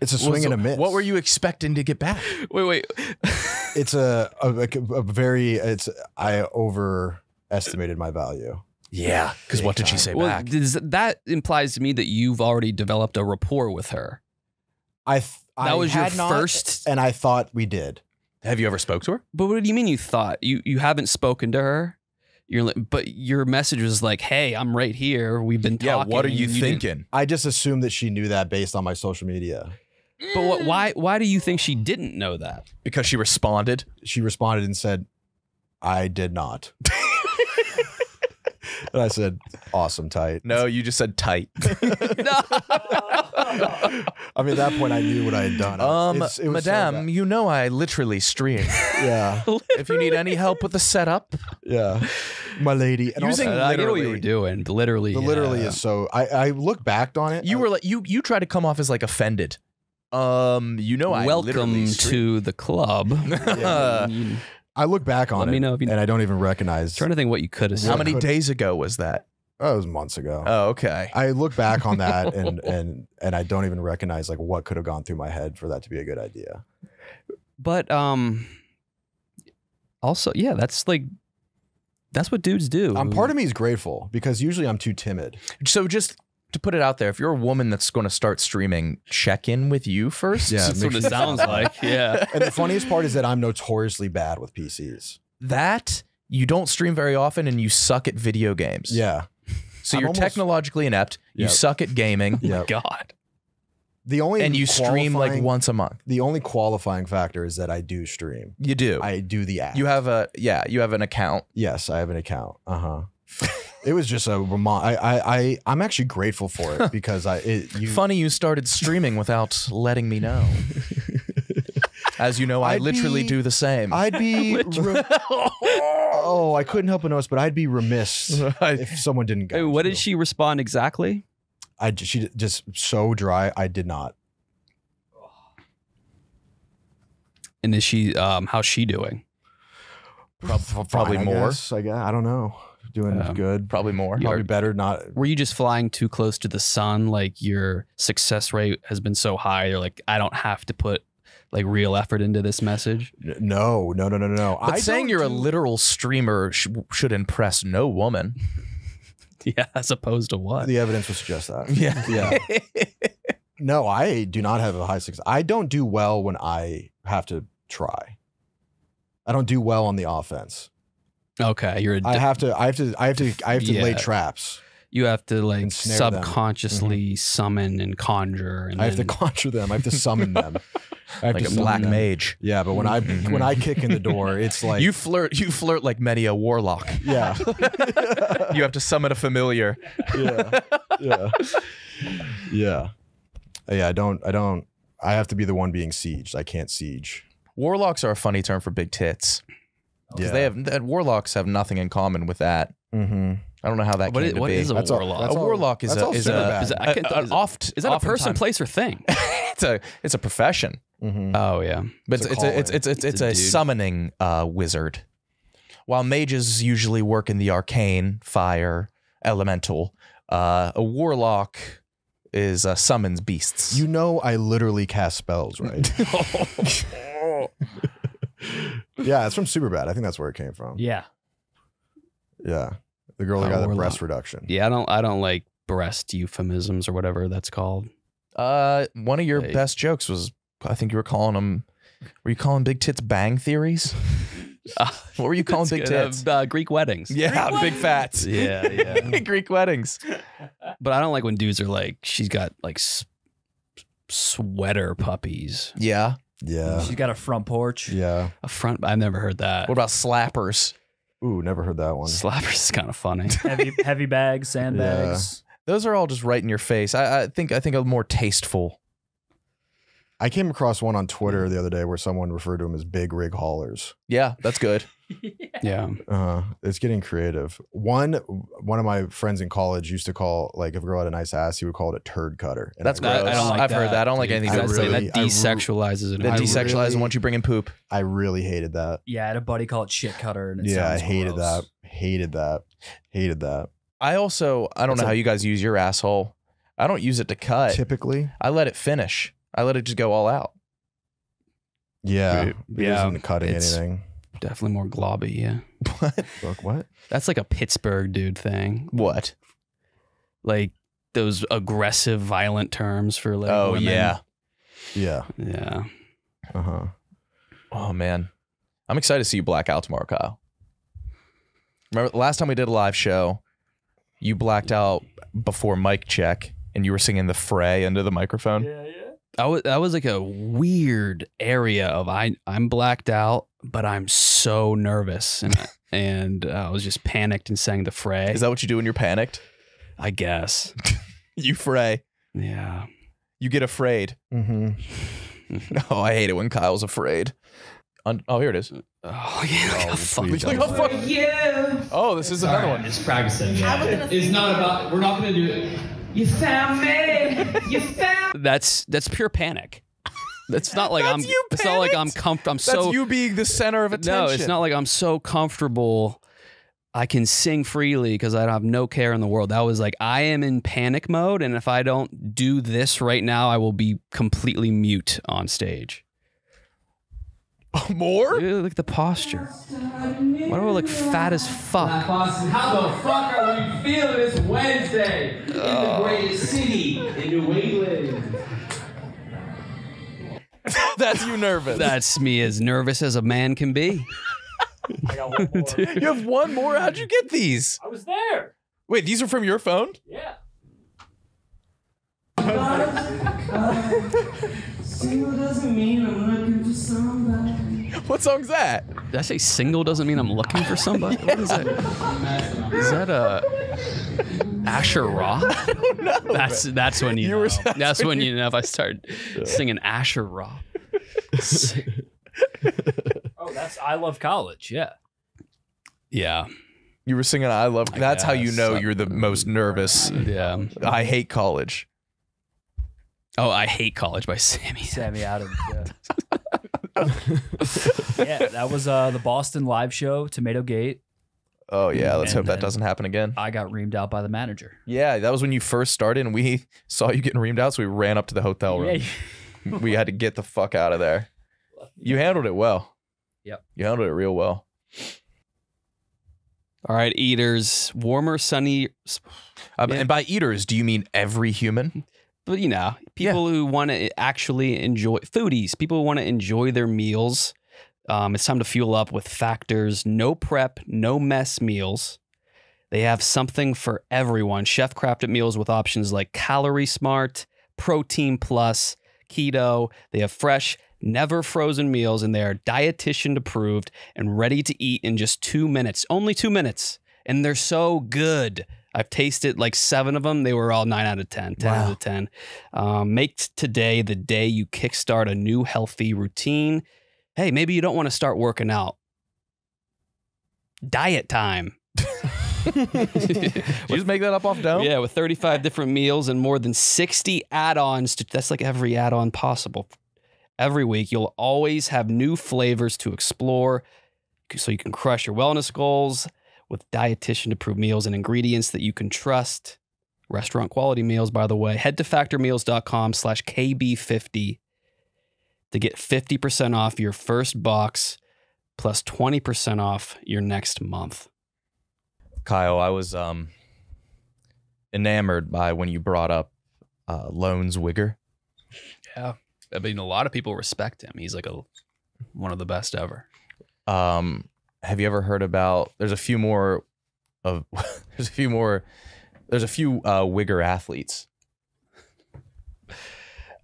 D: It's a swing and a miss.
B: What were you expecting to get back?
A: Wait.
D: It's a very. I overestimated my value.
B: Yeah. Because what did she say
A: Well,
B: back?
A: that implies to me that you've already developed a rapport with her.
D: That
A: was your first-
D: and I thought we did.
B: Have you ever spoke to her?
A: But what do you mean you thought? You haven't spoken to her? But your message was like, "Hey, I'm right here. We've been talking."
B: Yeah, what are you
A: didn't-
B: thinking?
D: I just assumed that she knew that based on my social media.
A: But why do you think she didn't know that?
B: Because she responded.
D: She responded and said, "I did not." And I said, "Awesome, tight."
B: No, you just said tight.
D: I mean, at that point, I knew what I had done. It was so
B: Madame,
D: bad.
B: you know I literally stream.
D: Yeah,
B: If you need any help with the setup,
D: yeah, my lady. And
B: Using
D: also,
A: I get what you
B: literally-
A: were doing. But literally,
D: the literally is so. I look back on it.
B: you were like you try to come off as like offended. You know I
A: welcome
B: literally stream.
A: to the club. I'm
D: I look back on
A: Let
D: it,
A: me know if you-
D: and I don't even recognize.
A: trying to think what you could have said.
B: How many
D: could-
B: days ago was that?
D: Oh, it was months ago.
B: Oh, okay.
D: I look back on that, and I don't even recognize like what could have gone through my head for that to be a good idea.
A: But also, yeah, that's what dudes do.
D: Part of me is grateful because usually I'm too timid.
B: So just to put it out there, if you're a woman that's going to start streaming, check in with you first.
D: Yeah,
A: That's
D: make
A: what it
D: sure-
A: sounds like. Yeah.
D: And the funniest part is that I'm notoriously bad with PCs.
B: That you don't stream very often and you suck at video games.
D: Yeah.
B: So
D: I'm
B: you're
D: almost-
B: technologically inept. You
D: Yep.
B: suck at gaming.
D: Yeah.
A: God.
D: The only
B: And you stream like
D: qualifying-
B: once a month.
D: The only qualifying factor is that I do stream.
B: You do.
D: I do the app.
B: You have an account.
D: Yes, I have an account. It was just a I'm actually grateful for it because
B: Funny you started streaming without letting me know. As you know, I
D: I'd
B: literally
D: be-
B: do the same.
D: I'd be I couldn't help but notice, but I'd be remiss if someone didn't
A: Hey,
D: go.
A: what did she respond exactly?
D: She just so dry. I did not.
A: And is she how's she doing?
B: Probably
D: Fine,
B: more.
D: I guess. I don't know. Doing good.
B: Probably more.
D: Probably better. Not.
A: Were you just flying too close to the sun? Like your success rate has been so high, you're like, I don't have to put like real effort into this message.
D: No.
B: But saying you're a literal streamer should impress no woman.
A: Yeah, as opposed to what?
D: The evidence would suggest that.
B: Yeah.
D: Yeah. No, I do not have a high success. I don't do well when I have to try. I don't do well on the offense.
A: Okay, you're
D: I have to
A: Yeah.
D: lay traps.
A: you have to like
D: Ensnare them.
A: subconsciously summon and conjure and
D: I have to
A: then-
D: conjure them. I have to summon them. I have
B: Like
D: to
B: a
D: summon
B: black
D: them.
B: mage.
D: Yeah, but when I kick in the door, it's like
B: You flirt like many a warlock.
D: yeah,
B: You have to summon a familiar.
D: yeah, yeah, yeah. Yeah, I have to be the one being sieged. I can't siege.
B: Warlocks are a funny term for big tits. Because warlocks have nothing in common with that.
D: Mm-hmm.
B: I don't know how that came to be.
A: What is a
D: That's all-
A: warlock?
D: that's
B: A warlock is
D: all
B: a
D: Superbad.
A: Is that a person,
B: oftentimes-
A: place, or thing?
B: it's a profession.
D: Mm-hmm.
A: Oh yeah.
B: But
D: It's a
B: it's a
A: dude.
B: summoning wizard. While mages usually work in the arcane, fire, elemental, a warlock is summons beasts.
D: You know, I literally cast spells, right? Yeah, it's from Superbad. I think that's where it came from.
E: Yeah.
D: Yeah, the girl that
A: Oh,
D: got the
A: warlock.
D: breast reduction.
A: Yeah, I don't like breast euphemisms or whatever that's called.
B: One of your
A: Hey.
B: best jokes was, I think you were calling them. Were you calling big tits bang theories? What were you calling
A: That's
B: big
A: good.
B: tits?
A: Greek weddings.
B: Yeah, big fats.
A: Yeah, yeah.
B: Greek weddings.
A: But I don't like when dudes are like, she's got like sweater puppies.
B: Yeah.
D: Yeah,
E: She's got a front porch.
D: yeah.
A: A front. I've never heard that.
B: What about slappers?
D: Ooh, never heard that one.
A: Slappers is kind of funny.
E: Heavy bags, sandbags.
B: Those are all just right in your face. I think a more tasteful.
D: I came across one on Twitter the other day where someone referred to them as big rig haulers.
B: Yeah, that's good.
A: Yeah.
D: It's getting creative. One of my friends in college used to call, like, if a girl had a nice ass, he would call it a turd cutter. And
B: That's
D: I,
B: gross.
A: I don't like
B: I've heard that. I don't like
A: dude.
B: anything
D: I
B: to
A: That's
B: do with
A: like,
B: it.
A: that desexualizes it.
B: That
D: I
B: desexualizes
D: really-
B: once you bring in poop.
D: I really hated that.
E: Yeah, I had a buddy call it shit cutter, and it
D: Yeah, I
E: sounds
D: hated
E: gross.
D: that. Hated that. Hated that.
B: I don't know how you guys use your asshole. I don't use it to cut.
D: Typically,
B: I let it finish. I let it just go all out.
D: yeah.
A: Right.
D: It
A: Yeah,
D: isn't cutting
A: it's-
D: anything.
A: Definitely more globby. Yeah.
D: Look, what?
A: That's like a Pittsburgh dude thing.
B: What?
A: Like those aggressive, violent terms for like.
B: Oh
A: women.
B: yeah.
D: Yeah.
A: Yeah.
D: Uh-huh.
B: Oh man, I'm excited to see you black out tomorrow, Kyle. Remember the last time we did a live show, you blacked out before mic check, and you were singing The Fray into the microphone.
A: That was like a weird area of I'm blacked out, but I'm so nervous and I was just panicked and sang The Fray.
B: Is that what you do when you're panicked?
A: I guess.
B: You fray.
A: Yeah.
B: You get afraid.
D: Mm-hmm.
B: Oh, I hate it when Kyle's afraid. Oh, here it is.
A: Oh yeah. Like a fucking-
D: please
B: Like,
D: don't.
B: oh, fuck. Oh, this is another one.
F: Just practicing. It's not about. We're not gonna do it. You found me. You found.
A: That's pure panic. That's not like
B: That's you
A: It's not like I'm
B: panicked?
A: comfortable. I'm
B: That's
A: so
B: you being the center of attention.
A: no. It's not like I'm so comfortable. I can sing freely because I have no care in the world. That was like I am in panic mode, and if I don't do this right now, I will be completely mute on stage.
B: More?
A: Dude, look at the posture. Why do I look fat as fuck?
F: Boston, how the fuck are we feeling this Wednesday in the greatest city in New England?
B: That's you nervous.
A: That's me as nervous as a man can be.
E: I got one more.
B: You have one more? How'd you get these?
E: I was there.
B: Wait, these are from your phone?
E: Yeah.
F: Single doesn't mean I'm looking for somebody.
B: What song's that?
A: Did I say single doesn't mean I'm looking for somebody? What is that? Is that a Asher Ra? That's when you know. That's when you know if I start singing Asher Ra.
E: Oh, that's I Love College. Yeah.
A: Yeah.
B: You were singing I Love. That's how you
A: guess.
B: know you're the most nervous.
A: Yeah.
B: I hate college.
A: Oh, I Hate College by Sammy.
E: Sammy Adams. Yeah. Yeah, that was the Boston live show, Tomato Gate.
B: Oh yeah, let's
E: And
B: hope that
E: then-
B: doesn't happen again.
E: I got reamed out by the manager.
B: Yeah, that was when you first started, and we saw you getting reamed out, so we ran up to the hotel room.
E: Yeah.
B: We had to get the fuck out of there. You handled it well.
E: Yep.
B: You handled it real well.
A: All right, eaters. Warmer, sunny. Yeah.
B: And by eaters, do you mean every human?
A: But you know, people who want to actually enjoy foodies, people who want to enjoy their meals. It's time to fuel up with Factor's no prep, no mess meals. They have something for everyone. Chef crafted meals with options like Calorie Smart, Protein Plus, Keto. They have fresh, never frozen meals, and they are dietitian approved and ready to eat in just 2 minutes. Only 2 minutes. And they're so good. I've tasted like 7 of them. They were all 9 out of 10, 10 out of 10. Make today the day you kickstart a new healthy routine. Hey, maybe you don't want to start working out. Diet time.
B: You just make that up off dome?
A: Yeah, with 35 different meals and more than 60 add-ons. That's like every add-on possible. Every week, you'll always have new flavors to explore so you can crush your wellness goals with dietitian-approved meals and ingredients that you can trust. Restaurant quality meals, by the way. Head to factormeals.com/KB50 to get 50% off your first box plus 20% off your next month.
B: Kyle, I was enamored by when you brought up Lone Zwigger.
A: Yeah. I mean, a lot of people respect him. He's like one of the best ever.
B: Have you ever heard about? There's a few Wigger athletes.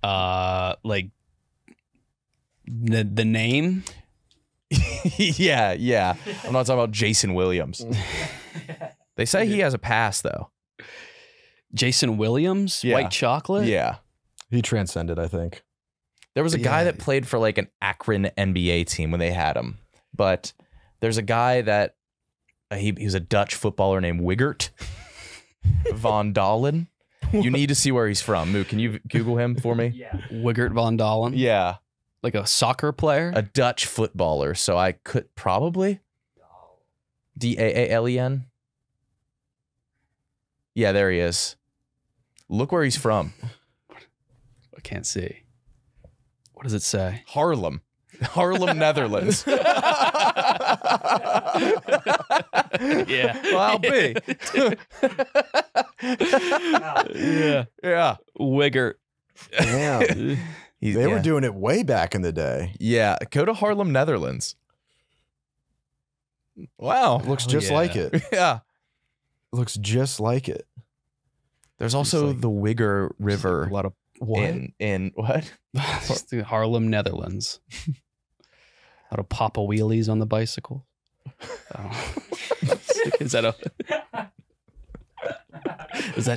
A: Like the name.
B: yeah. I'm not talking about Jason Williams. They say he has a pass though.
A: Jason Williams,
B: Yeah.
A: White Chocolate.
B: Yeah.
D: He transcended, I think.
B: There was a guy that played for like an Akron NBA team when they had him. But there's a guy that he was a Dutch footballer named Wiggert Van Dalen. You need to see where he's from. Moo, can you Google him for me?
E: Yeah.
A: Wiggert Van Dalen.
B: Yeah.
A: Like a soccer player.
B: A Dutch footballer. So I could probably Daalen. Yeah, there he is. Look where he's from.
A: I can't see. What does it say?
B: Haarlem, Netherlands.
A: Yeah.
B: Well, I'll be. Yeah.
A: Wiggert.
D: Damn. They
B: yeah.
D: were doing it way back in the day.
B: Yeah. Go to Haarlem, Netherlands. Wow.
D: Looks just like it.
B: Yeah.
D: Looks just like it.
B: There's also
D: like-
B: the Wigger River
A: A lot of
B: in what?
A: Just the Harlem, Netherlands. How to pop a wheelies on the bicycle. Oh. Is that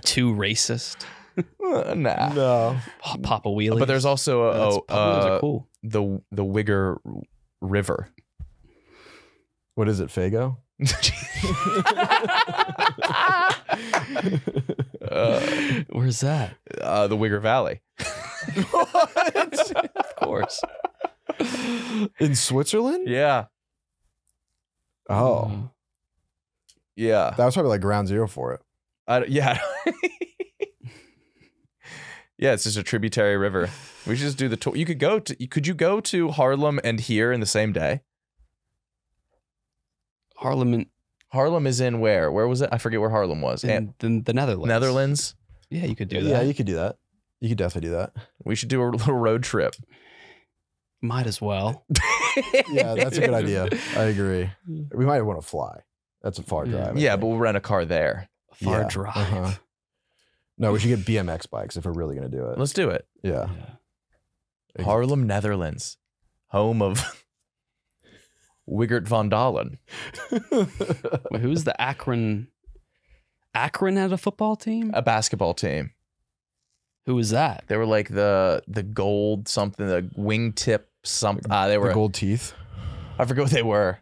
A: too racist?
B: Nah.
D: No.
A: Pop a wheelie.
B: But there's also
A: Those are cool.
B: the Wigger River.
D: What is it, Fago?
A: Where's that?
B: The Wigger Valley.
A: Of course.
D: In Switzerland?
B: Yeah.
D: Oh.
B: Yeah.
D: That was probably like ground zero for it.
B: Yeah. Yeah, it's just a tributary river. We should just do the tour. You could go to. Could you go to Haarlem and here in the same day?
A: Haarlem
B: Haarlem is in where? Where was it? I forget where Haarlem was.
A: in the Netherlands.
B: Netherlands.
A: Yeah, you could do that.
D: Yeah, you could do that. You could definitely do that.
B: We should do a little road trip.
A: Might as well.
D: Yeah, that's a good idea. I agree. We might want to fly. That's a far drive. I
B: Yeah,
D: think.
B: but we'll rent a car there.
A: Far
D: Yeah,
A: drive.
D: uh-huh. No, we should get BMX bikes if we're really going to do it.
B: Let's do it.
D: Yeah.
A: Yeah.
B: Haarlem, Netherlands, home of Wiggert Van Dalen.
A: Wait, who's the Akron? Akron had a football team?
B: A basketball team.
A: Who was that?
B: They were like the gold something, the wingtip something. They were
D: The gold teeth.
B: I forget what they were.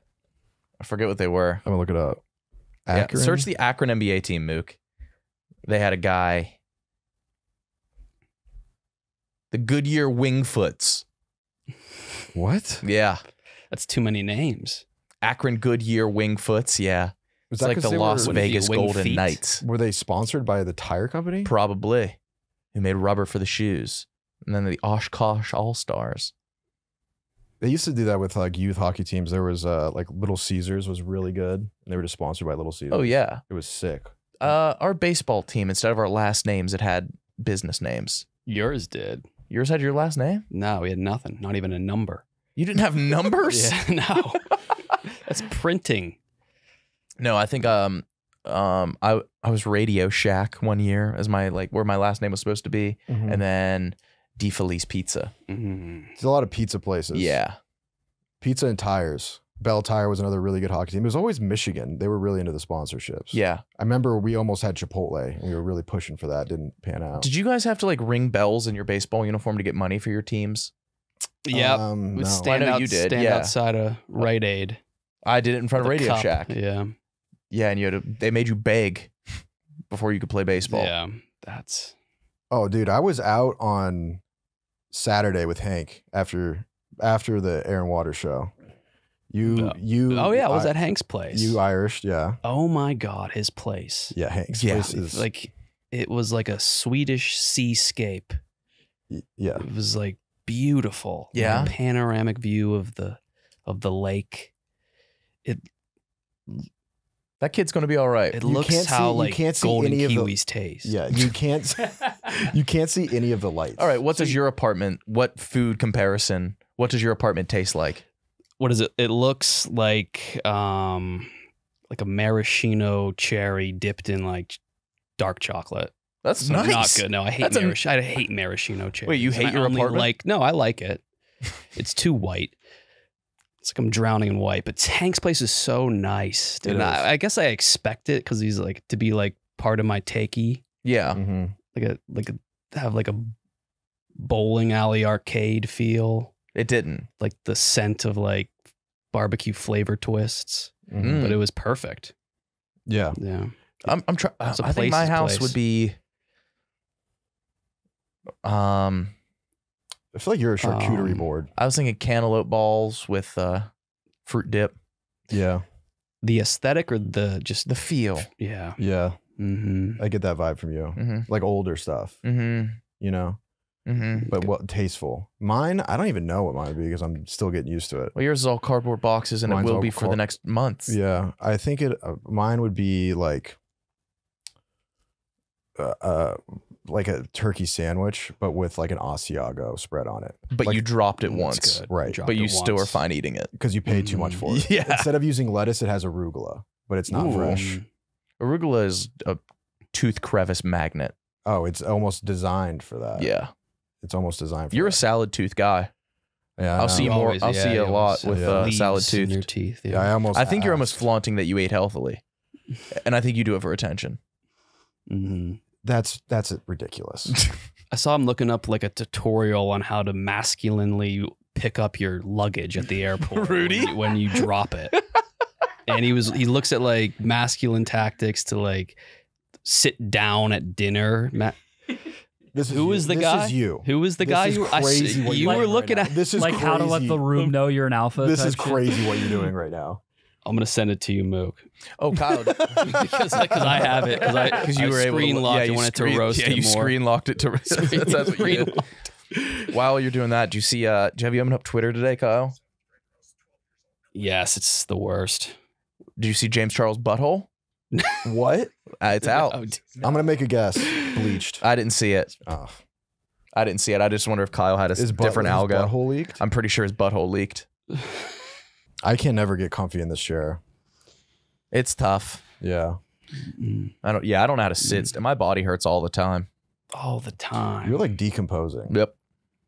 B: I'm gonna
D: look it up.
B: Yeah,
D: Akron?
B: search the Akron NBA team, Mook. They had a guy. The Goodyear Wingfoots.
D: What?
B: Yeah.
A: That's too many names.
B: Akron Goodyear Wingfoots. Yeah.
D: Was
B: It's like
D: 'cause
B: the
D: they
B: Las
D: were,
B: Vegas
A: Wing
B: Golden
A: Feet?
B: Knights.
D: Were they sponsored by the tire company?
B: Probably. Who made rubber for the shoes. And then the Oshkosh All-Stars.
D: They used to do that with like youth hockey teams. There was like Little Caesars was really good, and they were just sponsored by Little Caesars.
B: Oh, yeah.
D: It was sick.
B: Our baseball team, instead of our last names, it had business names.
A: Yours did.
B: Yours had your last name?
A: No, we had nothing. Not even a number.
B: You didn't have numbers?
A: Yeah, no. That's printing.
B: No, I think I was Radio Shack one year as my where my last name was supposed to be,
D: Mhm.
B: and then Di Felice Pizza.
A: Mm.
D: There's a lot of pizza places.
B: Yeah,
D: Pizza and tires. Bell Tire was another really good hockey team. It was always Michigan. They were really into the sponsorships.
B: Yeah.
D: I remember we almost had Chipotle, and we were really pushing for that. Didn't pan out.
B: Did you guys have to like ring bells in your baseball uniform to get money for your teams?
A: Yeah, we
D: No.
A: stand,
B: I know
A: out,
B: you did,
A: stand
B: yeah.
A: outside of Rite Aid.
B: I did it in front of
A: The
B: Radio
A: cup,
B: Shack.
A: Yeah,
B: Yeah, and you had to, they made you beg before you could play baseball.
A: yeah, that's
D: Oh, dude, I was out on Saturday with Hank after the Air and Water show. You.
A: Oh yeah, it was
D: I-
A: at Hank's place.
D: You Irish, yeah,
A: Oh my God, his place.
D: yeah. Hank's
B: Yeah.
D: place is
A: Like it was like a Swedish seascape.
D: yeah.
A: It was like beautiful. Like,
B: Yeah.
A: a panoramic view of the lake.
B: That kid's going to be all right.
A: It
D: You
A: looks
D: can't
A: how
D: see- you
A: like
D: can't see
A: golden
D: any of the-
A: kiwis taste.
D: Yeah, you can't see any of the lights.
B: All right, what does your apartment, what food comparison, what does your apartment taste like?
A: What is it? It looks like a maraschino cherry dipped in like dark chocolate.
B: That's
A: So
B: nice.
A: not good. No, I hate
B: That's a-
A: I hate maraschino cherry.
B: Wait, you hate your apartment?
A: No, I like it. It's too white. It's like I'm drowning in white. But Hank's place is so nice, dude.
D: It is.
A: I guess I expect it because he's like to be like part of my takey,
B: Yeah.
D: Mhm.
A: have like a bowling alley arcade feel,
B: It didn't.
A: like the scent of like barbecue flavor twists.
D: Mhm.
A: But it was perfect.
D: Yeah.
A: Yeah.
B: I'm trying.
A: It's a
B: I think my
A: place is
B: house
A: place.
B: would be.
D: I feel like you're a charcuterie board.
B: I was thinking cantaloupe balls with fruit dip.
D: Yeah.
A: The aesthetic or the just
B: The feel.
A: yeah.
D: Yeah.
A: Mm-hmm.
D: I get that vibe from you.
B: Mm-hmm.
D: Like older stuff,
B: Mm-hmm.
D: you know,
B: Mm-hmm.
D: but what tasteful. Mine, I don't even know what mine would be because I'm still getting used to it.
B: Well, yours is all cardboard boxes, and
D: Mine's
B: it will
D: all
B: be for the next month.
D: Yeah. I think mine would be like a turkey sandwich, but with like an Asiago spread on it.
B: But
D: Like-
B: you dropped it
A: That's
B: once.
A: good.
D: Right.
A: Dropped
B: But you
A: it
B: still are
A: once.
B: fine eating it.
D: Because you paid too much for it.
B: Yeah.
D: Instead of using lettuce, it has arugula, but it's not
B: Ooh.
D: fresh.
B: Arugula is a tooth crevice magnet.
D: Oh, it's almost designed for that.
B: Yeah.
D: It's almost designed for
B: You're a
D: that.
B: salad tooth guy.
D: Yeah, I
B: I'll
D: know.
B: see
A: You
B: more.
A: always-
B: I'll
A: yeah,
B: see
A: you
B: a lot
A: always
B: with
D: have
A: leaves
B: salad
A: in
B: tooth.
A: your teeth.
D: Yeah, I almost
B: I think you're almost
D: asked.
B: flaunting that you ate healthily, and I think you do it for attention.
A: Mm-hmm.
D: That's ridiculous.
A: I saw him looking up like a tutorial on how to masculinely pick up your luggage at the airport.
B: Rudy?
A: when you drop it. And he looks at like masculine tactics to like sit down at dinner. Who is the guy?
D: This is you.
A: Who was the
D: This
A: guy
D: is
A: you
D: crazy what
A: you
D: you're
A: were
D: doing
A: looking
D: right
A: at?
D: now. This is
E: Like how to let
D: crazy.
E: the room know you're an alpha.
D: This
E: type
D: is
E: shit.
D: crazy what you're doing right now.
A: I'm gonna send it to you, Mook.
B: Oh, Kyle,
A: because I have it because
B: you were able to
A: screen locked
B: you
A: and wanted
B: screen-
A: to roast
B: yeah,
A: it
B: you
A: more.
B: screen locked it to. That's what you did. While you're doing that, do you see? Do you have you opened up Twitter today, Kyle?
A: Yes, it's the worst.
B: Did you see James Charles' butthole?
D: What?
B: It's out.
A: Oh,
D: I'm gonna make a guess. Bleached.
B: I didn't see it.
D: Oh.
B: I didn't see it. I just wonder if Kyle had a different
D: is his
B: algo.
D: butthole leaked?
B: I'm pretty sure his butthole leaked.
D: I can never get comfy in this chair.
B: It's tough.
D: Yeah.
B: I don't know how to sit. My body hurts all the time.
A: all the time.
D: You're like decomposing.
B: Yep.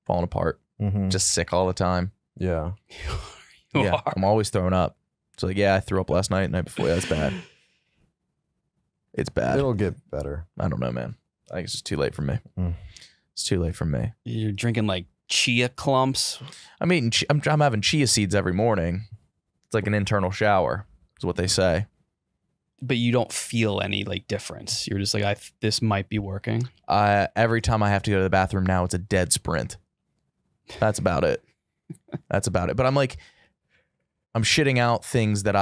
B: Falling apart.
D: Mhm.
B: Just sick all the time.
D: Yeah.
A: You
B: Yeah.
A: are.
B: I'm always throwing up. It's like, yeah, I threw up last night before. Yeah, that's bad. It's bad.
D: It'll get better.
B: I don't know, man. I think it's just too late for me.
D: Mm.
B: It's too late for me.
A: You're drinking like chia clumps.
B: I'm eating. I'm having chia seeds every morning. It's like an internal shower, is what they say.
A: But you don't feel any like difference. You're just like, this might be working.
B: Every time I have to go to the bathroom now, it's a dead sprint. That's about it. That's about it. But I'm like, I'm shitting out things that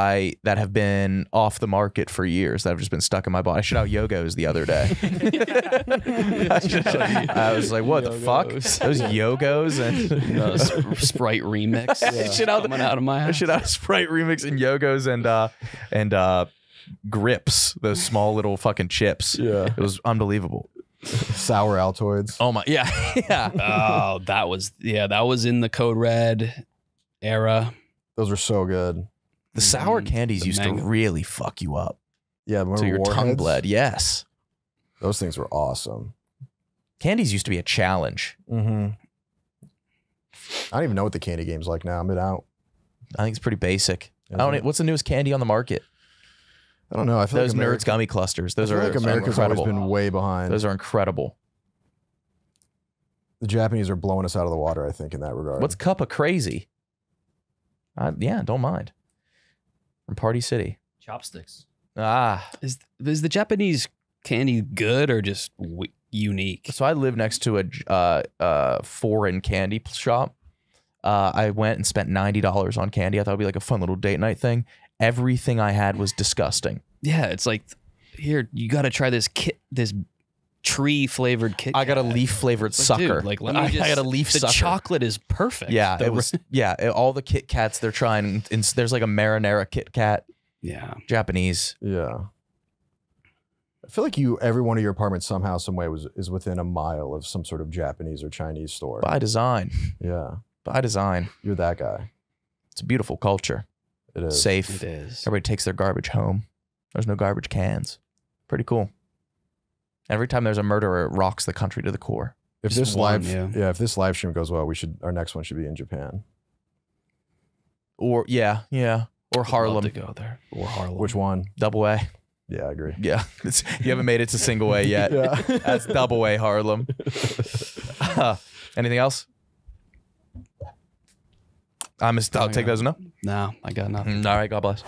B: have been off the market for years that have just been stuck in my body. I shit out Yogos the other day. I was like, what the fuck?
A: Yogos.
B: Those Yogos and
A: Sprite remix.
B: Shit out
A: coming out of my
B: I
A: house.
B: shit out Sprite remix and Yogos and Grips, those small little fucking chips.
D: Yeah.
B: It was unbelievable.
D: Sour Altoids.
B: Oh my, yeah, yeah.
A: Oh, that was in the Code Red era.
D: Those were so good.
B: The sour candies
A: The
B: used
A: mango.
B: to really fuck you up.
D: Yeah, remember
B: So your tongue
D: Warheads?
B: bled. Yes.
D: Those things were awesome.
B: Candies used to be a challenge.
D: Mm-hmm. I don't even know what the candy game's like now. I'm out.
B: I think it's pretty basic. I don't. What's the newest candy on the market?
D: I don't know. I feel
B: Those
D: like
B: Nerds gummy clusters. Those
D: I feel
B: are
D: like America's
B: incredible.
D: always been way behind.
B: Those are incredible.
D: The Japanese are blowing us out of the water, I think, in that regard.
B: What's Cup of Crazy? Yeah, don't mind. From Party City.
E: Chopsticks.
B: Ah.
A: Is the Japanese candy good or just unique?
B: So I live next to a foreign candy shop. I went and spent $90 on candy. I thought it'd be like a fun little date night thing. Everything I had was disgusting.
A: Yeah, it's like, here, you got to try this tree flavored Kit
B: I got a
A: Kat.
B: leaf flavored
A: Like,
B: sucker.
A: dude, like, let me
B: I
A: just,
B: got a leaf
A: the
B: sucker.
A: chocolate is perfect.
B: Yeah,
A: The-
B: it was. Yeah, all the Kit Kats they're trying. There's like a marinara Kit Kat,
A: Yeah.
B: Japanese.
D: Yeah. I feel like every one of your apartments somehow, some way is within a mile of some sort of Japanese or Chinese store.
B: By design.
D: Yeah.
B: By design.
D: You're that guy.
B: It's a beautiful culture.
D: It is.
B: Safe.
A: It is.
B: Everybody takes their garbage home. There's no garbage cans. Pretty cool. Every time there's a murderer, it rocks the country to the core.
D: If
A: Just
D: this
A: one,
D: live,
A: yeah.
D: if this live stream goes well, our next one should be in Japan.
B: Or yeah. Or
A: I'd love
B: Harlem.
A: to go there. Or Harlem.
D: Which one?
B: Double A.
D: Yeah, I agree.
B: Yeah. You haven't made it to single A yet.
D: Yeah.
B: That's double A Harlem. Anything else? I'll take those. No.
A: No, I got nothing.
B: All right. God bless.